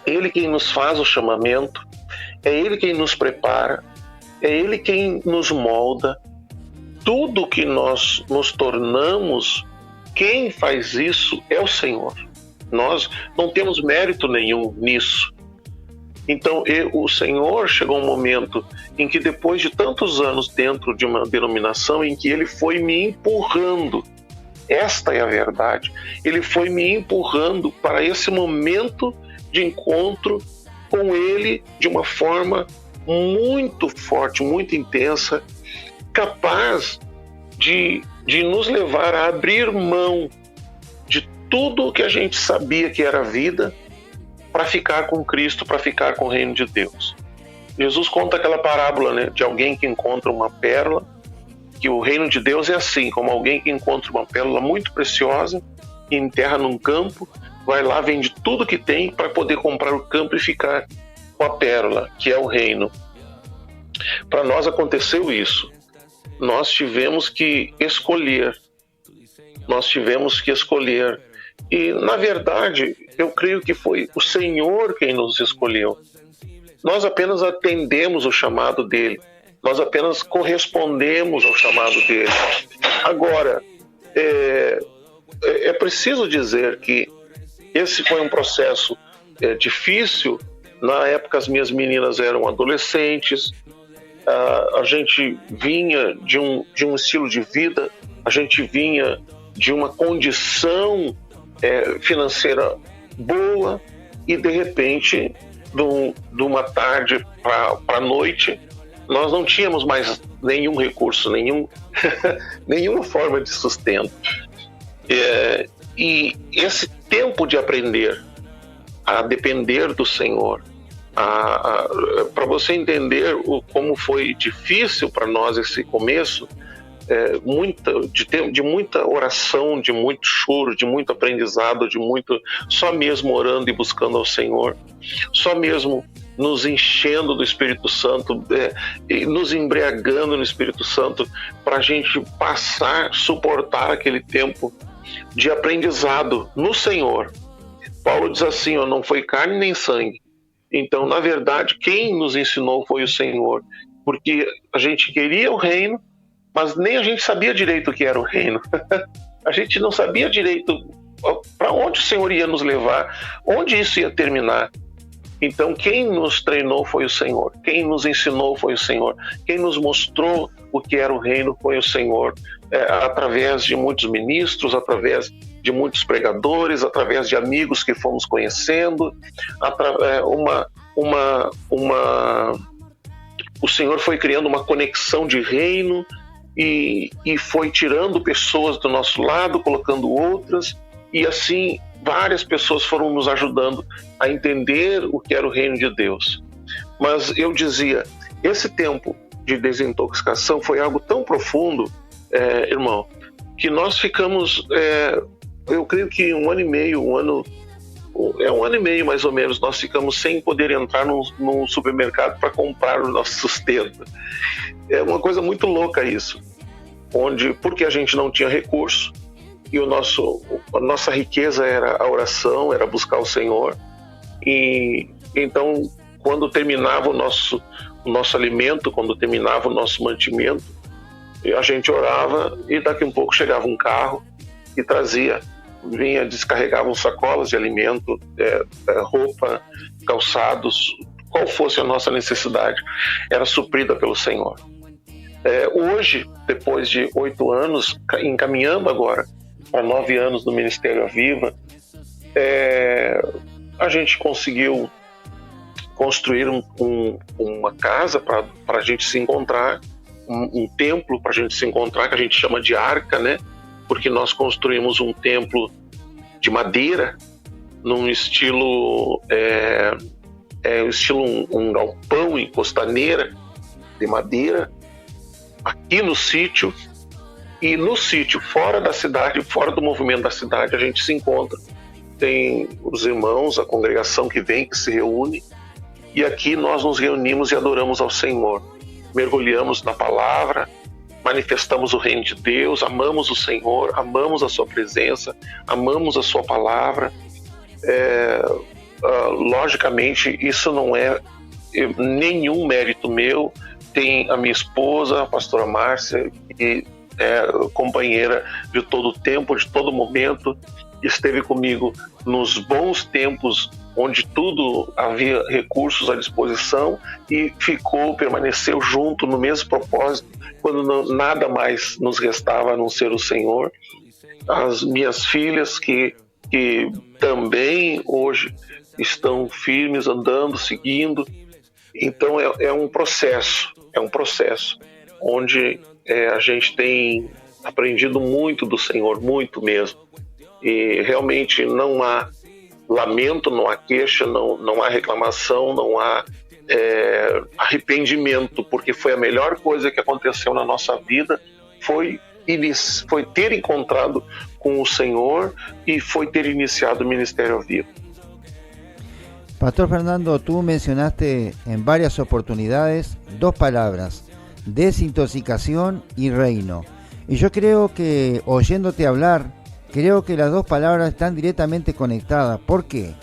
é Ele quem nos faz o chamamento, é Ele quem nos prepara, é Ele quem nos molda. Tudo que nós nos tornamos, quem faz isso é o Senhor. Nós não temos mérito nenhum nisso. Então, o Senhor chegou um momento em que, depois de tantos anos dentro de uma denominação, em que Ele foi me empurrando, esta é a verdade, Ele foi me empurrando para esse momento de encontro com Ele de uma forma muito forte, muito intensa, capaz de nos levar a abrir mão de tudo que a gente sabia que era vida, para ficar com Cristo, para ficar com o reino de Deus. Jesus conta aquela parábola, né, de alguém que encontra uma pérola, que o reino de Deus é assim, como alguém que encontra uma pérola muito preciosa, e enterra num campo, vai lá, vende tudo que tem para poder comprar o campo e ficar com a pérola, que é o reino. Para nós aconteceu isso. Nós tivemos que escolher. E, na verdade, eu creio que foi o Senhor quem nos escolheu. Nós apenas atendemos o chamado dele. Nós apenas correspondemos ao chamado dele. Agora, é preciso dizer que esse foi um processo difícil. Na época, as minhas meninas eram adolescentes. A gente vinha de um estilo de vida. A gente vinha de uma condição financeira boa, e de repente, de uma tarde para a noite, nós não tínhamos mais nenhum recurso, nenhuma forma de sustento. E esse tempo de aprender a depender do Senhor, para você entender como foi difícil para nós esse começo, de muita oração, de muito choro, de muito aprendizado, só mesmo orando e buscando ao Senhor, só mesmo nos enchendo do Espírito Santo, e nos embriagando no Espírito Santo, para a gente suportar aquele tempo de aprendizado no Senhor. Paulo diz assim, não foi carne nem sangue. Então, na verdade, quem nos ensinou foi o Senhor, porque a gente queria o reino, mas nem a gente sabia direito o que era o reino. A gente não sabia direito para onde o Senhor ia nos levar, onde isso ia terminar. Então, quem nos treinou foi o Senhor, quem nos ensinou foi o Senhor, quem nos mostrou o que era o reino foi o Senhor, através de muitos ministros, através de muitos pregadores, através de amigos que fomos conhecendo, o Senhor foi criando uma conexão de reino, e foi tirando pessoas do nosso lado, colocando outras, e assim várias pessoas foram nos ajudando a entender o que era o reino de Deus. Mas eu dizia, esse tempo de desintoxicação foi algo tão profundo, irmão, que nós ficamos, eu creio que um ano e meio mais ou menos, nós ficamos sem poder entrar num supermercado para comprar o nosso sustento. É uma coisa muito louca isso, porque a gente não tinha recurso, e a nossa riqueza era a oração, era buscar o Senhor. E então, quando terminava o nosso alimento, quando terminava o nosso mantimento, a gente orava, e daqui a um pouco chegava um carro e descarregavam sacolas de alimento, roupa, calçados, qual fosse a nossa necessidade, era suprida pelo Senhor. Hoje, depois de 8 anos, encaminhando agora para 9 anos do Ministério Aviva, a gente conseguiu construir uma casa para a gente se encontrar, um templo para a gente se encontrar, que a gente chama de arca, né? Porque nós construímos um templo de madeira, num estilo um galpão em costaneira de madeira, aqui no sítio. E no sítio, fora da cidade, fora do movimento da cidade, a gente se encontra. Tem os irmãos, a congregação que vem, que se reúne, e aqui nós nos reunimos e adoramos ao Senhor. Mergulhamos na palavra, manifestamos o reino de Deus, amamos o Senhor, amamos a sua presença, amamos a sua palavra. Logicamente, isso não é nenhum mérito meu. Tem a minha esposa, a pastora Márcia, que é companheira de todo o tempo, de todo momento, esteve comigo nos bons tempos, onde tudo havia recursos à disposição, e permaneceu junto no mesmo propósito, quando nada mais nos restava a não ser o Senhor. As minhas filhas, que também hoje estão firmes, andando, seguindo. Então é um processo onde a gente tem aprendido muito do Senhor, muito mesmo. E realmente não há lamento, não há queixa, não há reclamação, não há arrependimento, porque foi a melhor coisa que aconteceu na nossa vida, foi ter encontrado com o Senhor e foi ter iniciado o Ministério Vivo. Pastor Fernando, tú mencionaste en varias oportunidades 2 palabras, desintoxicación y reino. Y yo creo que, oyéndote hablar, creo que las 2 palabras están directamente conectadas. ¿Por qué?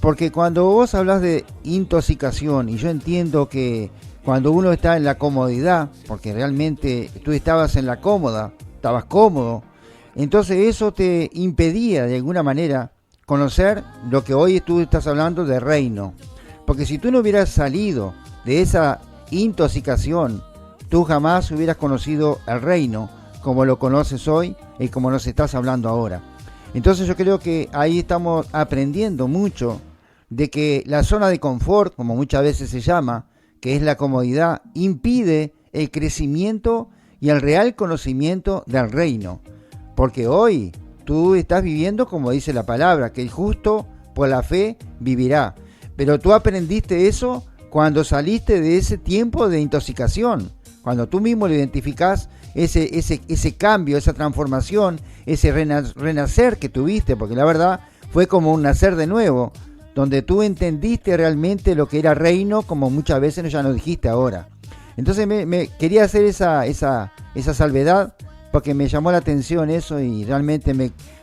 Porque cuando vos hablas de intoxicación, y yo entiendo que cuando uno está en la comodidad, porque realmente tú estabas en la cómoda, estabas cómodo, entonces eso te impedía de alguna manera conocer lo que hoy tú estás hablando de reino. Porque si tú no hubieras salido de esa intoxicación, tú jamás hubieras conocido el reino como lo conoces hoy y como nos estás hablando ahora. Entonces yo creo que ahí estamos aprendiendo mucho de que la zona de confort, como muchas veces se llama, que es la comodidad, impide el crecimiento y el real conocimiento del reino. Porque hoy tú estás viviendo como dice la palabra, que el justo por la fe vivirá. Pero tú aprendiste eso cuando saliste de ese tiempo de intoxicación, cuando tú mismo lo identificás, ese cambio, esa transformación, ese renacer que tuviste, porque la verdad fue como un nacer de nuevo, donde tú entendiste realmente lo que era reino, como muchas veces ya nos dijiste ahora. Entonces me quería hacer esa salvedad, porque me llamó la atención eso y realmente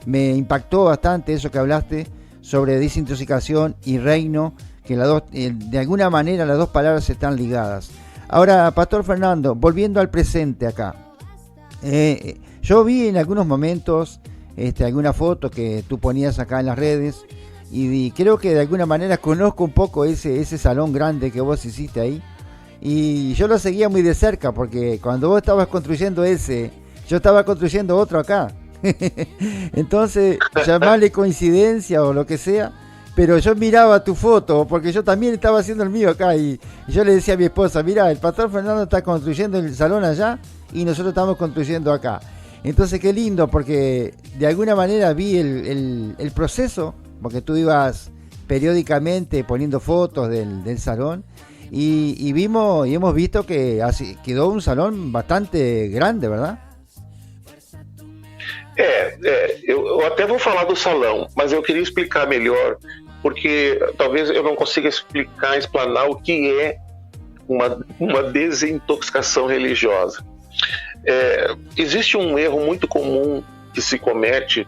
me impactó bastante eso que hablaste sobre desintoxicación y reino, que de alguna manera las 2 palabras están ligadas. Ahora, Pastor Fernando, volviendo al presente acá, yo vi en algunos momentos alguna foto que tú ponías acá en las redes y creo que de alguna manera conozco un poco ese salón grande que vos hiciste ahí, y yo lo seguía muy de cerca porque cuando vos estabas construyendo yo estaba construyendo otro acá. Entonces, llamarle coincidencia o lo que sea, pero yo miraba tu foto porque yo también estaba haciendo el mío acá y yo le decía a mi esposa, mira, el Pastor Fernando está construyendo el salón allá y nosotros estamos construyendo acá. Entonces qué lindo, porque de alguna manera vi el proceso, porque tú ibas periódicamente poniendo fotos del salón y vimos y hemos visto que quedó un salón bastante grande, ¿verdad? Eu até vou falar do salão, mas eu queria explicar melhor, porque talvez eu não consiga explanar o que é uma desintoxicação religiosa. Existe um erro muito comum que se comete,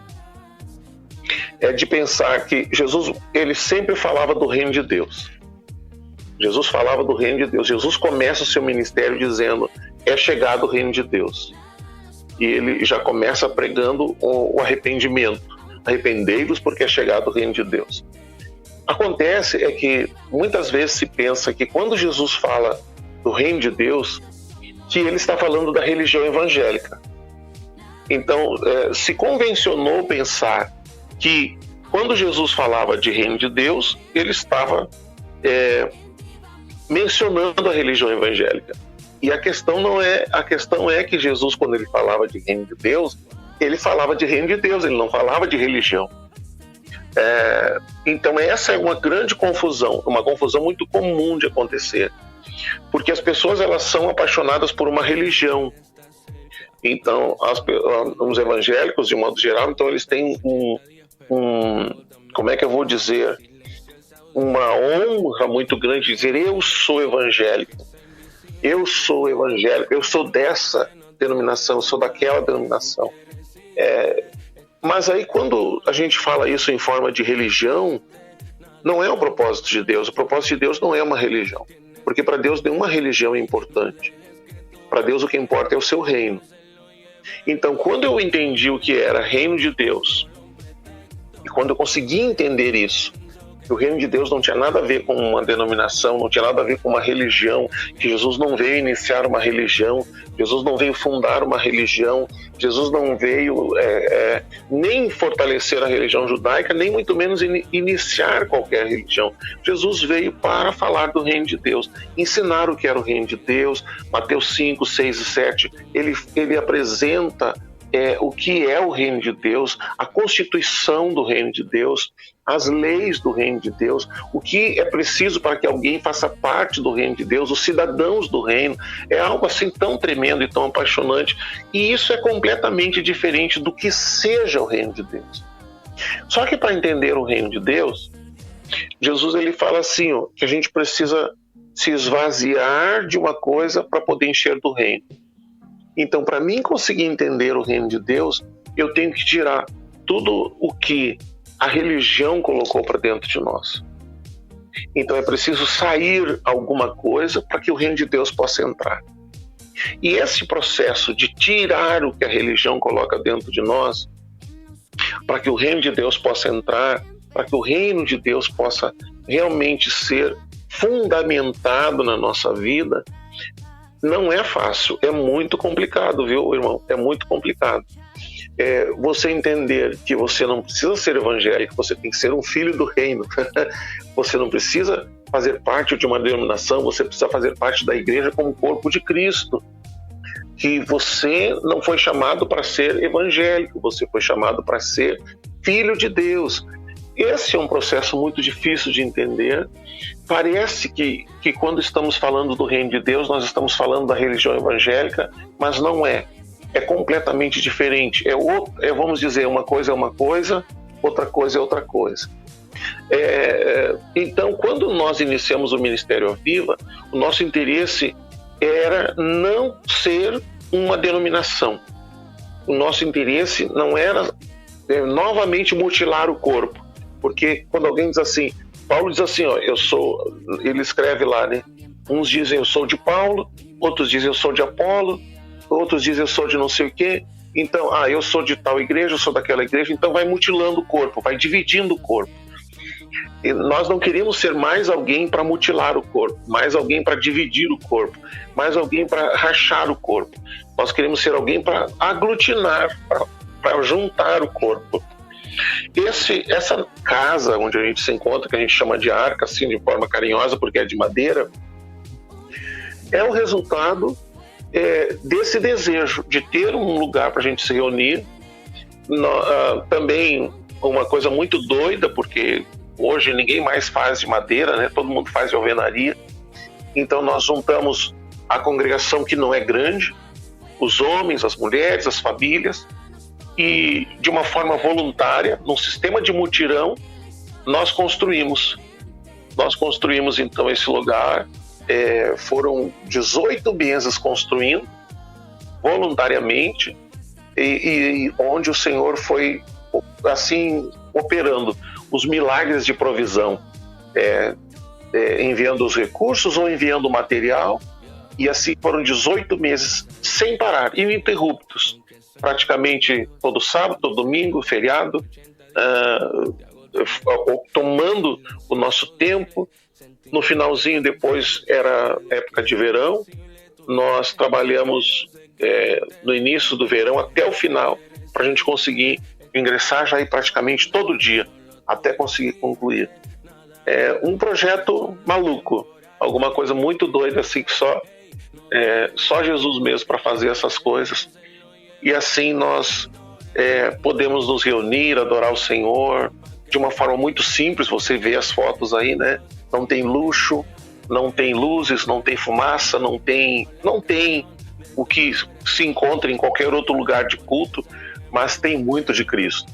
de pensar que Jesus, ele sempre falava do reino de Deus. Jesus falava do reino de Deus. Jesus começa o seu ministério dizendo, é chegado o reino de Deus. E ele já começa pregando o arrependimento. Arrependei-vos porque é chegado o reino de Deus. Acontece é que muitas vezes se pensa que quando Jesus fala do reino de Deus, que ele está falando da religião evangélica. Então, se convencionou pensar que quando Jesus falava de reino de Deus, ele estava mencionando a religião evangélica. E a questão é que Jesus, quando ele falava de reino de Deus, ele falava de reino de Deus, ele não falava de religião. Então essa é uma grande confusão, uma confusão muito comum de acontecer, porque as pessoas elas são apaixonadas por uma religião. Então os evangélicos, de modo geral, então eles têm como é que eu vou dizer, uma honra muito grande de dizer: eu sou evangélico, eu sou dessa denominação, eu sou daquela denominação. Mas aí quando a gente fala isso em forma de religião, não é o propósito de Deus. O propósito de Deus não é uma religião, porque para Deus nenhuma religião é importante. Para Deus o que importa é o seu reino. Então quando eu entendi o que era reino de Deus, e quando eu consegui entender isso, que o reino de Deus não tinha nada a ver com uma denominação, não tinha nada a ver com uma religião, que Jesus não veio iniciar uma religião, Jesus não veio fundar uma religião, Jesus não veio nem fortalecer a religião judaica, nem muito menos iniciar qualquer religião. Jesus veio para falar do reino de Deus, ensinar o que era o reino de Deus. Mateus 5, 6 e 7, ele apresenta o que é o reino de Deus, a constituição do reino de Deus, as leis do reino de Deus, o que é preciso para que alguém faça parte do reino de Deus, os cidadãos do reino. É algo assim tão tremendo e tão apaixonante, e isso é completamente diferente do que seja o reino de Deus. Só que para entender o reino de Deus, Jesus ele fala assim, que a gente precisa se esvaziar de uma coisa para poder encher do reino. Então, para mim conseguir entender o reino de Deus, eu tenho que tirar tudo o que a religião colocou para dentro de nós. Então é preciso sair alguma coisa para que o reino de Deus possa entrar. E esse processo de tirar o que a religião coloca dentro de nós, para que o reino de Deus possa entrar, para que o reino de Deus possa realmente ser fundamentado na nossa vida, não é fácil, é muito complicado, viu, irmão? É muito complicado. Você entender que você não precisa ser evangélico, você tem que ser um filho do reino. Você não precisa fazer parte de uma denominação, você precisa fazer parte da igreja como corpo de Cristo. Que você não foi chamado para ser evangélico, você foi chamado para ser filho de Deus. Esse é um processo muito difícil de entender. Parece que quando estamos falando do reino de Deus, nós estamos falando da religião evangélica, mas não é. É completamente diferente. Vamos dizer, uma coisa é uma coisa, outra coisa é outra coisa. Então, quando nós iniciamos o Ministério Aviva, o nosso interesse era não ser uma denominação. O nosso interesse não era novamente mutilar o corpo. Porque quando alguém diz assim, Paulo diz assim, ele escreve lá, né? Uns dizem eu sou de Paulo, outros dizem eu sou de Apolo, outros dizem eu sou de não sei o quê. Então, eu sou de tal igreja, eu sou daquela igreja. Então vai mutilando o corpo, vai dividindo o corpo. E nós não queremos ser mais alguém para mutilar o corpo, mais alguém para dividir o corpo, mais alguém para rachar o corpo. Nós queremos ser alguém para aglutinar, para juntar o corpo. Essa casa onde a gente se encontra, que a gente chama de arca, assim, de forma carinhosa, porque é de madeira, é o resultado desse desejo de ter um lugar para a gente se reunir. Também uma coisa muito doida, porque hoje ninguém mais faz de madeira, né? Todo mundo faz de alvenaria. Então nós juntamos a congregação, que não é grande, os homens, as mulheres, as famílias, e de uma forma voluntária, num sistema de mutirão, nós construímos então esse lugar. Foram 18 meses construindo voluntariamente, e onde o Senhor foi assim operando os milagres de provisão, enviando os recursos ou enviando o material, e assim foram 18 meses sem parar, ininterruptos, praticamente todo sábado, todo domingo, feriado, tomando o nosso tempo. No finalzinho, depois era época de verão, nós trabalhamos no início do verão até o final, para a gente conseguir ingressar já aí praticamente todo dia, até conseguir concluir. É um projeto maluco, alguma coisa muito doida, assim, que só Jesus mesmo para fazer essas coisas. E assim nós podemos nos reunir, adorar o Senhor de uma forma muito simples. Você vê as fotos aí, né? Não tem luxo, não tem luzes, não tem fumaça, não tem o que se encontra em qualquer outro lugar de culto, mas tem muito de Cristo,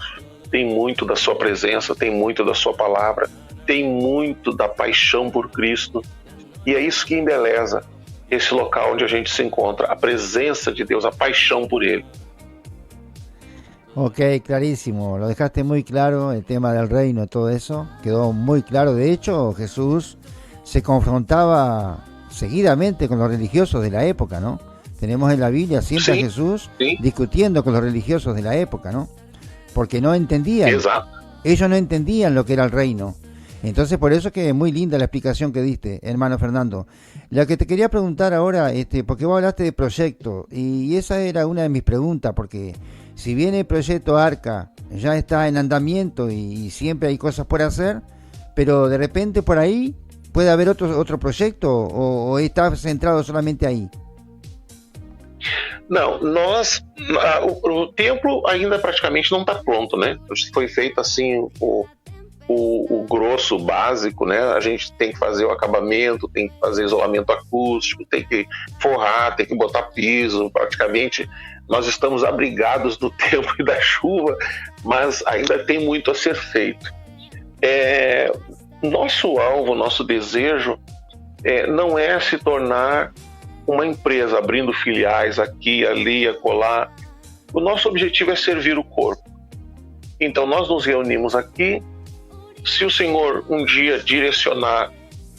tem muito da sua presença, tem muito da sua palavra, tem muito da paixão por Cristo, e é isso que embeleza esse local onde a gente se encontra, a presença de Deus, a paixão por Ele. Ok, clarísimo, lo dejaste muy claro, el tema del reino, todo eso, quedó muy claro. De hecho, Jesús se confrontaba seguidamente con los religiosos de la época, ¿no? Tenemos en la Biblia siempre a Jesús discutiendo con los religiosos de la época, ¿no? Porque no entendían, ellos no entendían lo que era el reino. Entonces, por eso que es muy linda la explicación que diste, hermano Fernando. La que te quería preguntar ahora, porque vos hablaste de proyecto, y esa era una de mis preguntas, porque si bien el proyecto Arca ya está en andamiento y siempre hay cosas por hacer, pero de repente por ahí puede haber otro proyecto, o está centrado solamente aí? Não, o templo ainda praticamente não está pronto, né? Foi feito assim o grosso, básico, né? A gente tem que fazer o acabamento, tem que fazer isolamento acústico, tem que forrar, tem que botar piso. Praticamente nós estamos abrigados do tempo e da chuva, mas ainda tem muito a ser feito. Nosso alvo, nosso desejo não é se tornar uma empresa abrindo filiais aqui, ali, acolá. O nosso objetivo é servir o corpo. Então nós nos reunimos aqui. Se o Senhor um dia direcionar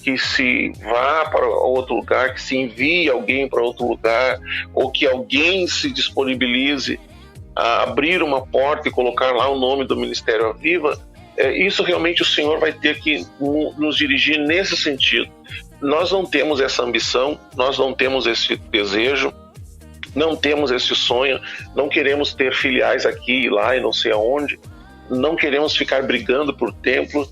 que se vá para outro lugar, que se envie alguém para outro lugar, ou que alguém se disponibilize a abrir uma porta e colocar lá o nome do Ministério Aviva, isso realmente o Senhor vai ter que nos dirigir nesse sentido. Nós não temos essa ambição, nós não temos esse desejo, não temos esse sonho, não queremos ter filiais aqui e lá e não sei aonde, não queremos ficar brigando por templo,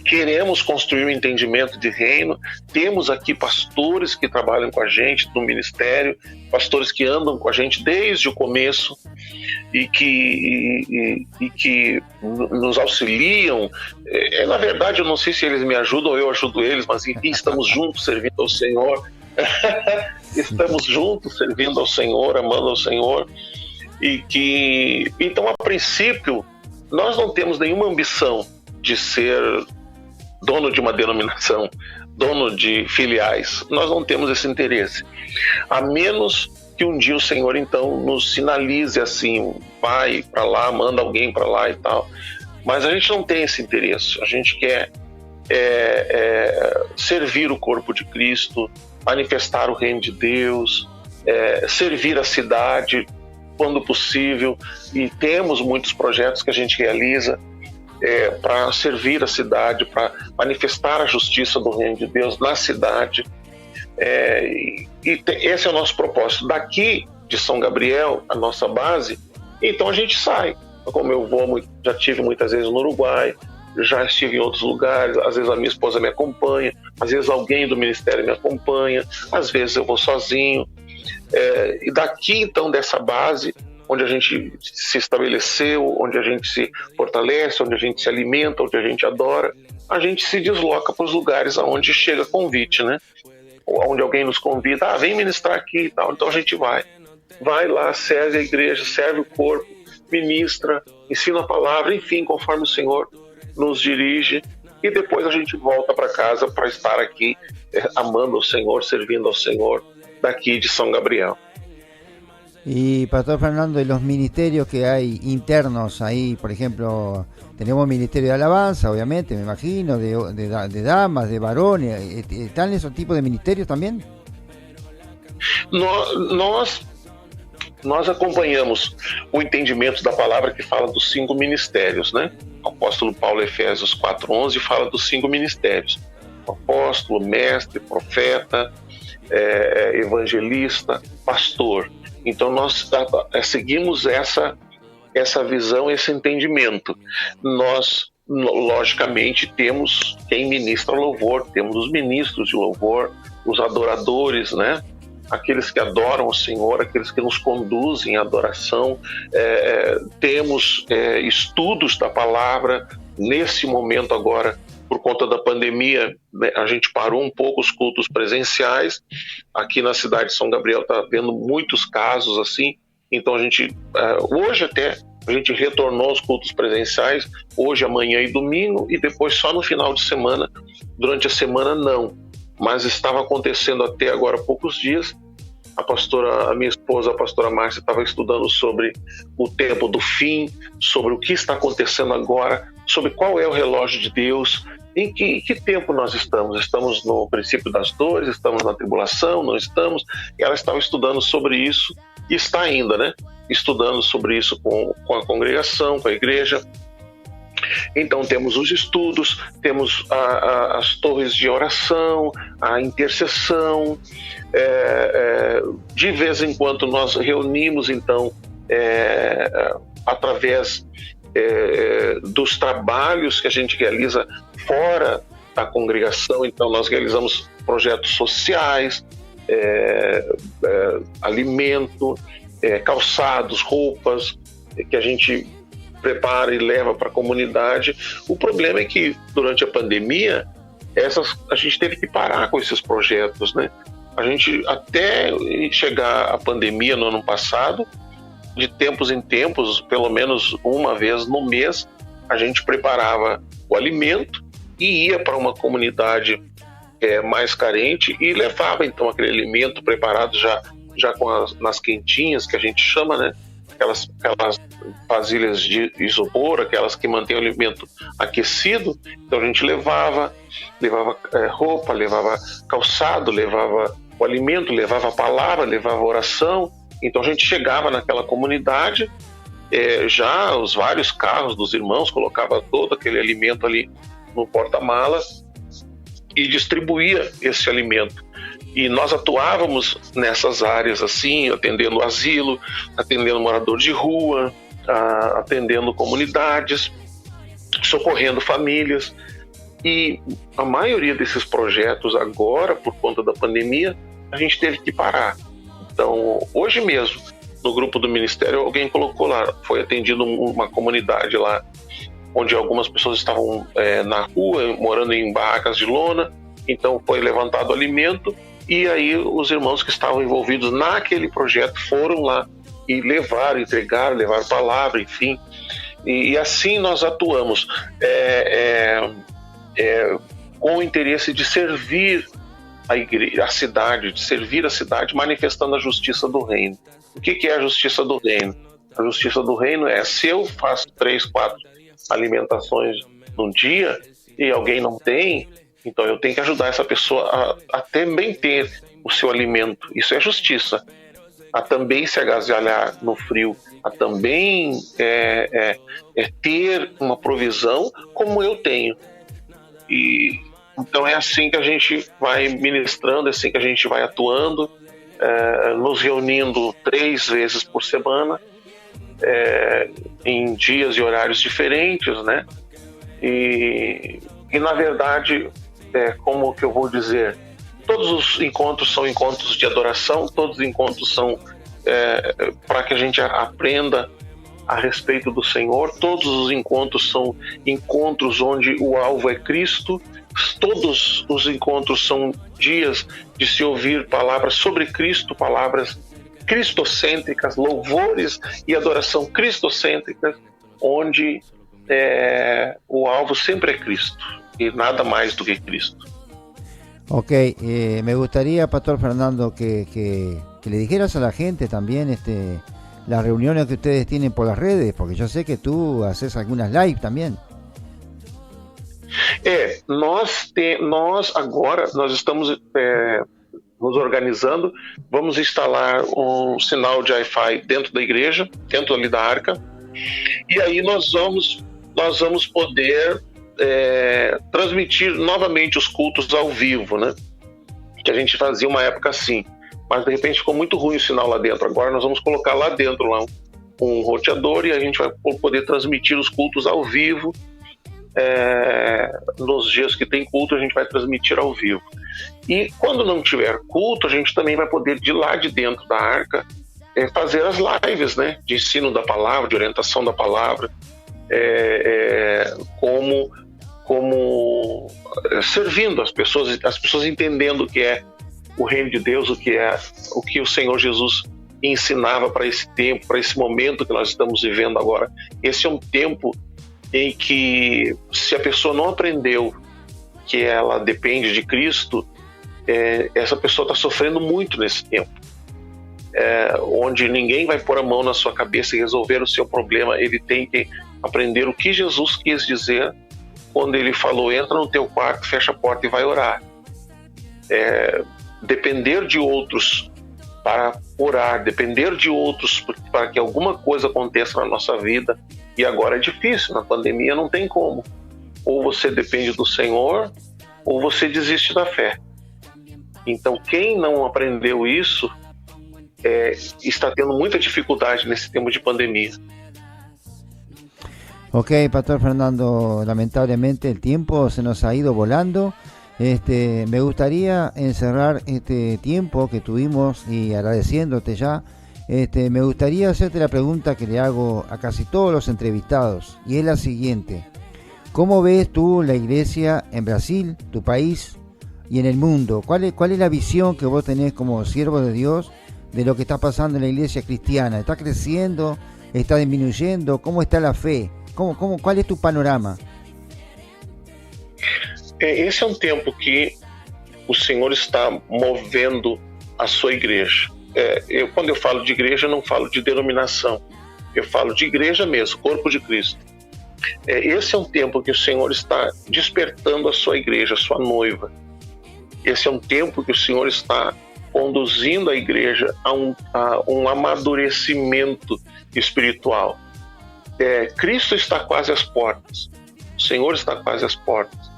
queremos construir um entendimento de reino. Temos aqui pastores que trabalham com a gente no ministério, pastores que andam com a gente desde o começo e que nos auxiliam. Na verdade, eu não sei se eles me ajudam ou eu ajudo eles, mas enfim, estamos juntos servindo ao Senhor. Estamos juntos servindo ao Senhor, amando ao Senhor. Então, a princípio, nós não temos nenhuma ambição de ser dono de uma denominação, dono de filiais. Nós não temos esse interesse. A menos que um dia o Senhor, então, nos sinalize assim, vai para lá, manda alguém para lá e tal. Mas a gente não tem esse interesse. A gente quer servir o corpo de Cristo, manifestar o reino de Deus, servir a cidade, quando possível, e temos muitos projetos que a gente realiza para servir a cidade, para manifestar a justiça do reino de Deus na cidade, esse é o nosso propósito. Daqui de São Gabriel, a nossa base, então a gente sai, como eu vou, já estive muitas vezes no Uruguai, já estive em outros lugares, às vezes a minha esposa me acompanha, às vezes alguém do ministério me acompanha, às vezes eu vou sozinho. E daqui então dessa base onde a gente se estabeleceu, onde a gente se fortalece, onde a gente se alimenta, onde a gente adora, a gente se desloca para os lugares aonde chega convite, né? Ou onde alguém nos convida, vem ministrar aqui e tal, então a gente vai lá, serve a igreja, serve o corpo, ministra, ensina a palavra, enfim, conforme o Senhor nos dirige, e depois a gente volta para casa para estar aqui amando ao Senhor, servindo ao Senhor, daqui de São Gabriel. Y Pastor Fernando, de los ministerios que hay internos ahí, por ejemplo, tenemos ministerio de alabanza, obviamente, me imagino, de damas, de varones, ¿están esos tipos de ministerios también? Nós acompanhamos o entendimento da palavra que fala dos 5 ministérios, né? O apóstolo Paulo, Efésios 4:11, fala dos 5 ministérios: apóstolo, mestre, profeta, evangelista, pastor. Então nós seguimos essa visão, esse entendimento. Nós, logicamente, temos quem ministra louvor, temos os ministros de louvor, os adoradores, né? Aqueles que adoram o Senhor, aqueles que nos conduzem à adoração. Temos estudos da palavra. Nesse momento agora, por conta da pandemia, né, a gente parou um pouco os cultos presenciais. Aqui na cidade de São Gabriel está havendo muitos casos assim. Então a gente, hoje até, a gente retornou aos cultos presenciais, hoje, amanhã e domingo, e depois só no final de semana. Durante a semana não. Mas estava acontecendo até agora há poucos dias. A minha esposa, a pastora Márcia, estava estudando sobre o tempo do fim, sobre o que está acontecendo agora, sobre qual é o relógio de Deus, em que tempo nós estamos. Estamos no princípio das dores, estamos na tribulação, não estamos? E ela estava estudando sobre isso, e está ainda, né? Estudando sobre isso com a congregação, com a igreja. Então temos os estudos, temos as torres de oração, a intercessão. De vez em quando nós reunimos, então, através dos trabalhos que a gente realiza fora da congregação. Então nós realizamos projetos sociais, alimento, calçados, roupas, que a gente prepara e leva para a comunidade. O problema é que durante a pandemia a gente teve que parar com esses projetos, né? A gente, até chegar a pandemia no ano passado, de tempos em tempos, pelo menos uma vez no mês, a gente preparava o alimento e ia para uma comunidade mais carente e levava então aquele alimento preparado já nas quentinhas, que a gente chama, né? Aquelas vasilhas de isopor, aquelas que mantêm o alimento aquecido. Então a gente levava roupa, levava calçado, levava o alimento, levava a palavra, levava a oração. Então a gente chegava naquela comunidade, já os vários carros dos irmãos, colocava todo aquele alimento ali no porta-malas e distribuía esse alimento. E nós atuávamos nessas áreas assim, atendendo o asilo, atendendo morador de rua, atendendo comunidades, socorrendo famílias. E a maioria desses projetos agora, por conta da pandemia, a gente teve que parar. Então, hoje mesmo, no grupo do ministério, alguém colocou lá, foi atendido uma comunidade lá, onde algumas pessoas estavam na rua, morando em barracas de lona. Então foi levantado alimento, e aí os irmãos que estavam envolvidos naquele projeto foram lá e entregaram palavra, enfim. E assim nós atuamos com o interesse de servir a igreja, a cidade, de servir a cidade, manifestando a justiça do reino. O que é a justiça do reino? A justiça do reino é, se eu faço 3, 4 alimentações num dia e alguém não tem, então eu tenho que ajudar essa pessoa a também ter o seu alimento. Isso é justiça. A também se agasalhar no frio, a também ter uma provisão como eu tenho. E então é assim que a gente vai ministrando, é assim que a gente vai atuando, nos reunindo 3 vezes por semana, em dias e horários diferentes, né? E na verdade, como que eu vou dizer, todos os encontros são encontros de adoração, todos os encontros são para que a gente aprenda a respeito do Senhor. Todos os encontros são encontros onde o alvo é Cristo. Todos os encontros são dias de se ouvir palavras sobre Cristo, palavras cristocêntricas, louvores e adoração cristocêntricas, onde o alvo sempre é Cristo y nada más do que Cristo. Ok, me gustaría, Pastor Fernando, que le dijeras a la gente también las reuniones que ustedes tienen por las redes, porque yo sé que tú haces algunas live también. Nós agora estamos nos organizando, vamos instalar um sinal de Wi-Fi dentro da igreja, dentro ali da arca, e aí nós vamos poder transmitir novamente os cultos ao vivo, né? que a gente fazia uma época assim, mas de repente ficou muito ruim o sinal lá dentro. Agora nós vamos colocar lá dentro lá um roteador e a gente vai poder transmitir os cultos ao vivo. Nos dias que tem culto a gente vai transmitir ao vivo, e quando não tiver culto a gente também vai poder de lá de dentro da arca fazer as lives, né, de ensino da palavra, de orientação da palavra, como servindo as pessoas entendendo o que é o reino de Deus, o que o Senhor Jesus ensinava para esse tempo, para esse momento que nós estamos vivendo agora. Esse é um tempo em que, se a pessoa não aprendeu que ela depende de Cristo, essa pessoa está sofrendo muito nesse tempo, onde ninguém vai pôr a mão na sua cabeça e resolver o seu problema. Ele tem que aprender o que Jesus quis dizer quando ele falou: entra no teu quarto, fecha a porta e vai orar. Depender de outros para orar, depender de outros para que alguma coisa aconteça na nossa vida. E agora é difícil, na pandemia não tem como. Ou você depende do Senhor, ou você desiste da fé. Então quem não aprendeu isso está tendo muita dificuldade nesse tempo de pandemia. Ok, Pastor Fernando, lamentablemente el tiempo se nos ha ido volando. Me gustaría encerrar este tiempo que tuvimos y agradeciéndote ya. Me gustaría hacerte la pregunta que le hago a casi todos los entrevistados, y es la siguiente: ¿cómo ves tú la iglesia en Brasil, tu país, y en el mundo? ¿Cuál es la visión que vos tenés como siervo de Dios de lo que está pasando en la iglesia cristiana? ¿Está creciendo? ¿Está disminuyendo? ¿Cómo está la fe? ¿Cuál es tu panorama? Esse é um tempo que o Senhor está movendo a sua igreja. Quando eu falo de igreja, eu não falo de denominação. Eu falo de igreja mesmo, corpo de Cristo. Esse é um tempo que o Senhor está despertando a sua igreja, a sua noiva. Esse é um tempo que o Senhor está conduzindo a igreja a um amadurecimento espiritual. Cristo está quase às portas. O Senhor está quase às portas.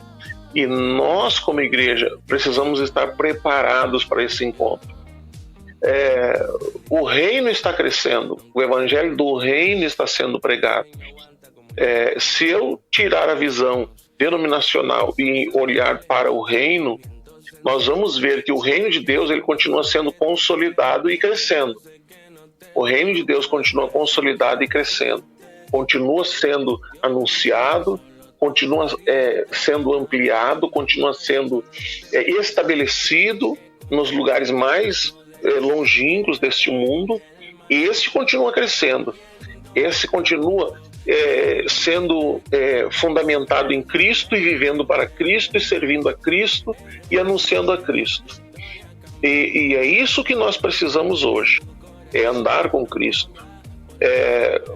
E nós, como igreja, precisamos estar preparados para esse encontro. O reino está crescendo, o evangelho do reino está sendo pregado. Se eu tirar a visão denominacional e olhar para o reino, nós vamos ver que o reino de Deus ele continua sendo consolidado e crescendo. O reino de Deus continua consolidado e crescendo, continua sendo anunciado, continua sendo ampliado, continua sendo estabelecido nos lugares mais longínquos deste mundo, e esse continua crescendo, esse continua sendo fundamentado em Cristo e vivendo para Cristo e servindo a Cristo e anunciando a Cristo. E é isso que nós precisamos hoje, é andar com Cristo.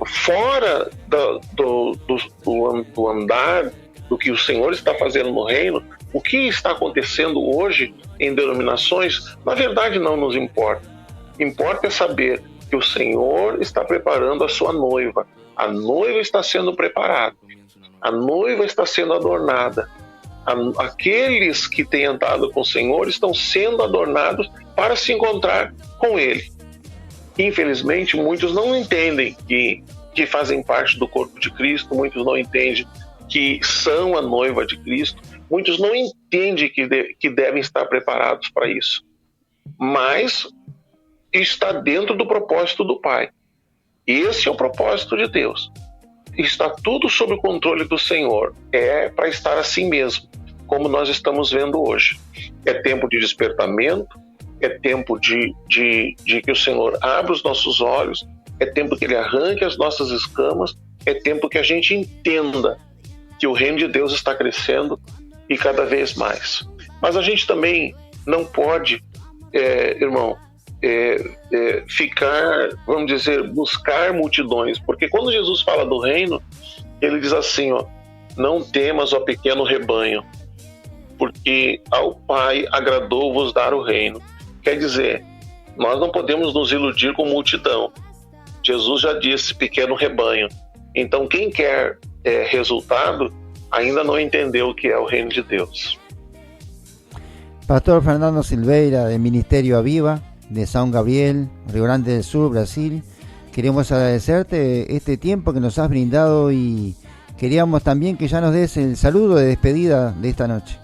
Fora do andar, do que o Senhor está fazendo no reino, o que está acontecendo hoje em denominações, na verdade não nos importa. Importa é saber que o Senhor está preparando a sua noiva. A noiva está sendo preparada. A noiva está sendo adornada. Aqueles que têm andado com o Senhor estão sendo adornados para se encontrar com Ele. Infelizmente, muitos não entendem que fazem parte do corpo de Cristo, muitos não entendem que são a noiva de Cristo, muitos não entendem que devem estar preparados para isso. Mas está dentro do propósito do Pai. Esse é o propósito de Deus. Está tudo sob o controle do Senhor. É para estar assim mesmo, como nós estamos vendo hoje. É tempo de despertamento, é tempo de que o Senhor abra os nossos olhos, é tempo que Ele arranque as nossas escamas, é tempo que a gente entenda que o reino de Deus está crescendo e cada vez mais. Mas a gente também não pode, irmão, ficar, vamos dizer, buscar multidões, porque quando Jesus fala do reino, Ele diz assim, não temas, ó pequeno rebanho, porque ao Pai agradou vos dar o reino. Quer dizer, nós não podemos nos iludir com multidão. Jesus já disse pequeno rebanho. Então quem quer resultado ainda não entendeu o que é o reino de Deus. Pastor Fernando Silveira, del Ministerio Aviva, de São Gabriel, Río Grande del Sur, Brasil. Queremos agradecerte este tiempo que nos has brindado y queríamos también que ya nos des el saludo de despedida de esta noche.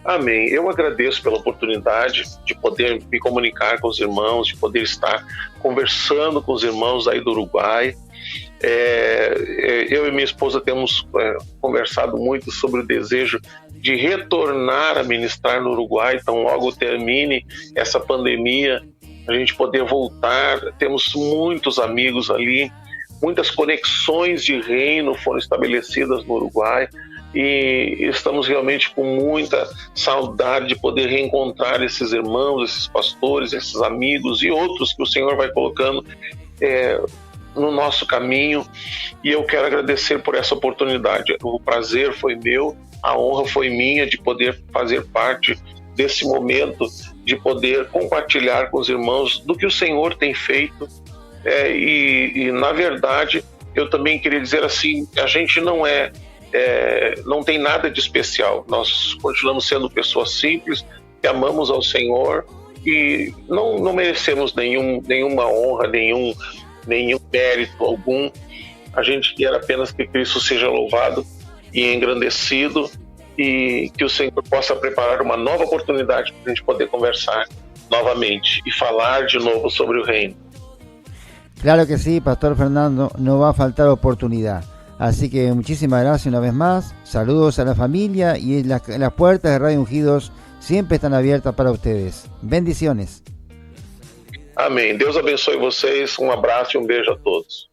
Amém. Eu agradeço pela oportunidade de poder me comunicar com os irmãos, de poder estar conversando com os irmãos aí do Uruguai. Eu e minha esposa temos conversado muito sobre o desejo de retornar a ministrar no Uruguai, então logo termine essa pandemia, a gente poder voltar. Temos muitos amigos ali, muitas conexões de reino foram estabelecidas no Uruguai e estamos realmente com muita saudade de poder reencontrar esses irmãos, esses pastores, esses amigos e outros que o Senhor vai colocando no nosso caminho, e eu quero agradecer por essa oportunidade. O prazer foi meu, a honra foi minha de poder fazer parte desse momento, de poder compartilhar com os irmãos do que o Senhor tem feito. E na verdade, eu também queria dizer assim, a gente não tem nada de especial, nós continuamos sendo pessoas simples, que amamos ao Senhor e não merecemos nenhuma honra, nenhum mérito algum. A gente quer apenas que Cristo seja louvado e engrandecido e que o Senhor possa preparar uma nova oportunidade para a gente poder conversar novamente y falar de nuevo sobre el reino. Claro que sí, Pastor Fernando, no va a faltar oportunidad. Así que muchísimas gracias una vez más, saludos a la familia y las puertas de Radio Ungidos siempre están abiertas para ustedes. Bendiciones. Amém. Deus abençoe vocês, um abraço y un beijo a todos.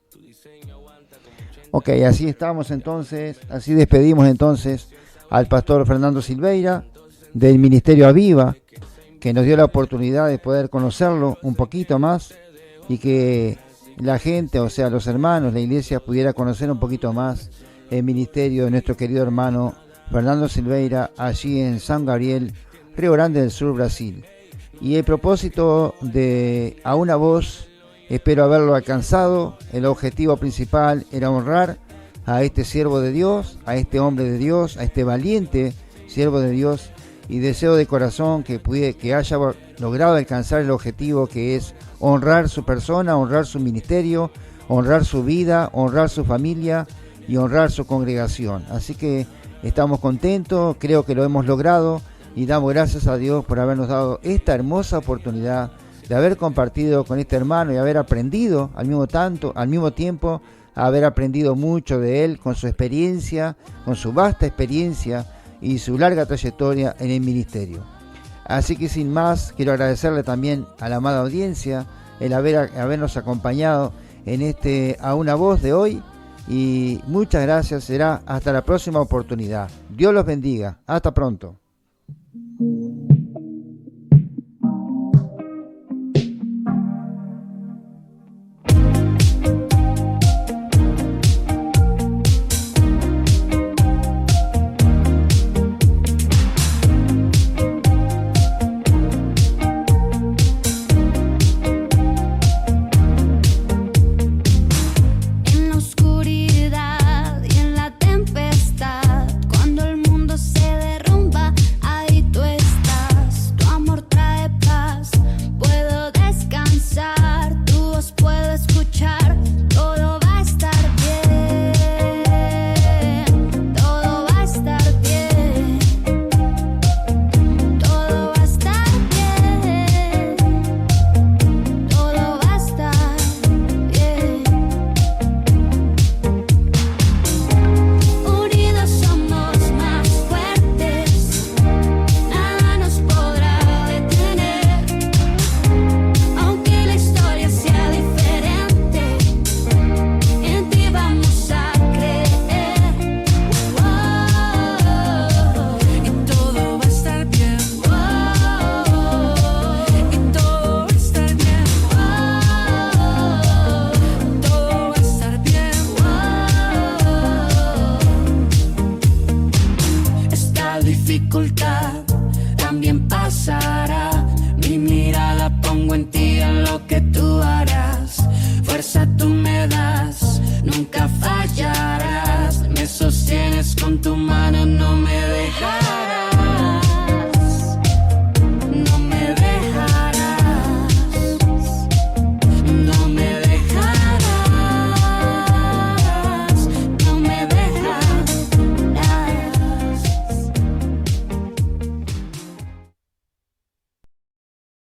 Ok, así estamos entonces, así despedimos entonces al Pastor Fernando Silveira del Ministerio Aviva, que nos dio la oportunidad de poder conocerlo un poquito más y que la gente, o sea, los hermanos, la iglesia pudiera conocer un poquito más el ministerio de nuestro querido hermano Fernando Silveira allí en São Gabriel, Río Grande del Sur, Brasil. Y el propósito de A Una Voz, espero haberlo alcanzado. El objetivo principal era honrar a este siervo de Dios, a este hombre de Dios, a este valiente siervo de Dios, y deseo de corazón que haya logrado alcanzar el objetivo, que es honrar su persona, honrar su ministerio, honrar su vida, honrar su familia y honrar su congregación. Así que estamos contentos, creo que lo hemos logrado y damos gracias a Dios por habernos dado esta hermosa oportunidad de haber compartido con este hermano y haber aprendido al mismo tiempo, haber aprendido mucho de él con su experiencia, con su vasta experiencia y su larga trayectoria en el ministerio. Así que sin más, quiero agradecerle también a la amada audiencia el habernos acompañado en este A Una Voz de hoy, y muchas gracias. Será hasta la próxima oportunidad. Dios los bendiga. Hasta pronto. En la oscuridad y en la tempestad, cuando el mundo se derrumba, ahí tú estás. Tu amor trae paz, puedo descansar, tu voz puedo escuchar. Todo va a estar bien, todo va a estar bien, todo va a estar bien, todo va a estar bien. Unidos somos más fuertes, nada nos podrá detener. Aunque la historia sea diferente, en ti vamos a creer. Y todo va a estar bien. Y todo va a estar bien. Todo va a estar bien. Esta dificultad también pasará. Mi mirada pongo en ti, en lo que tú harás. Fuerza tú me das, nunca fallarás. Me sostienes con tu mano.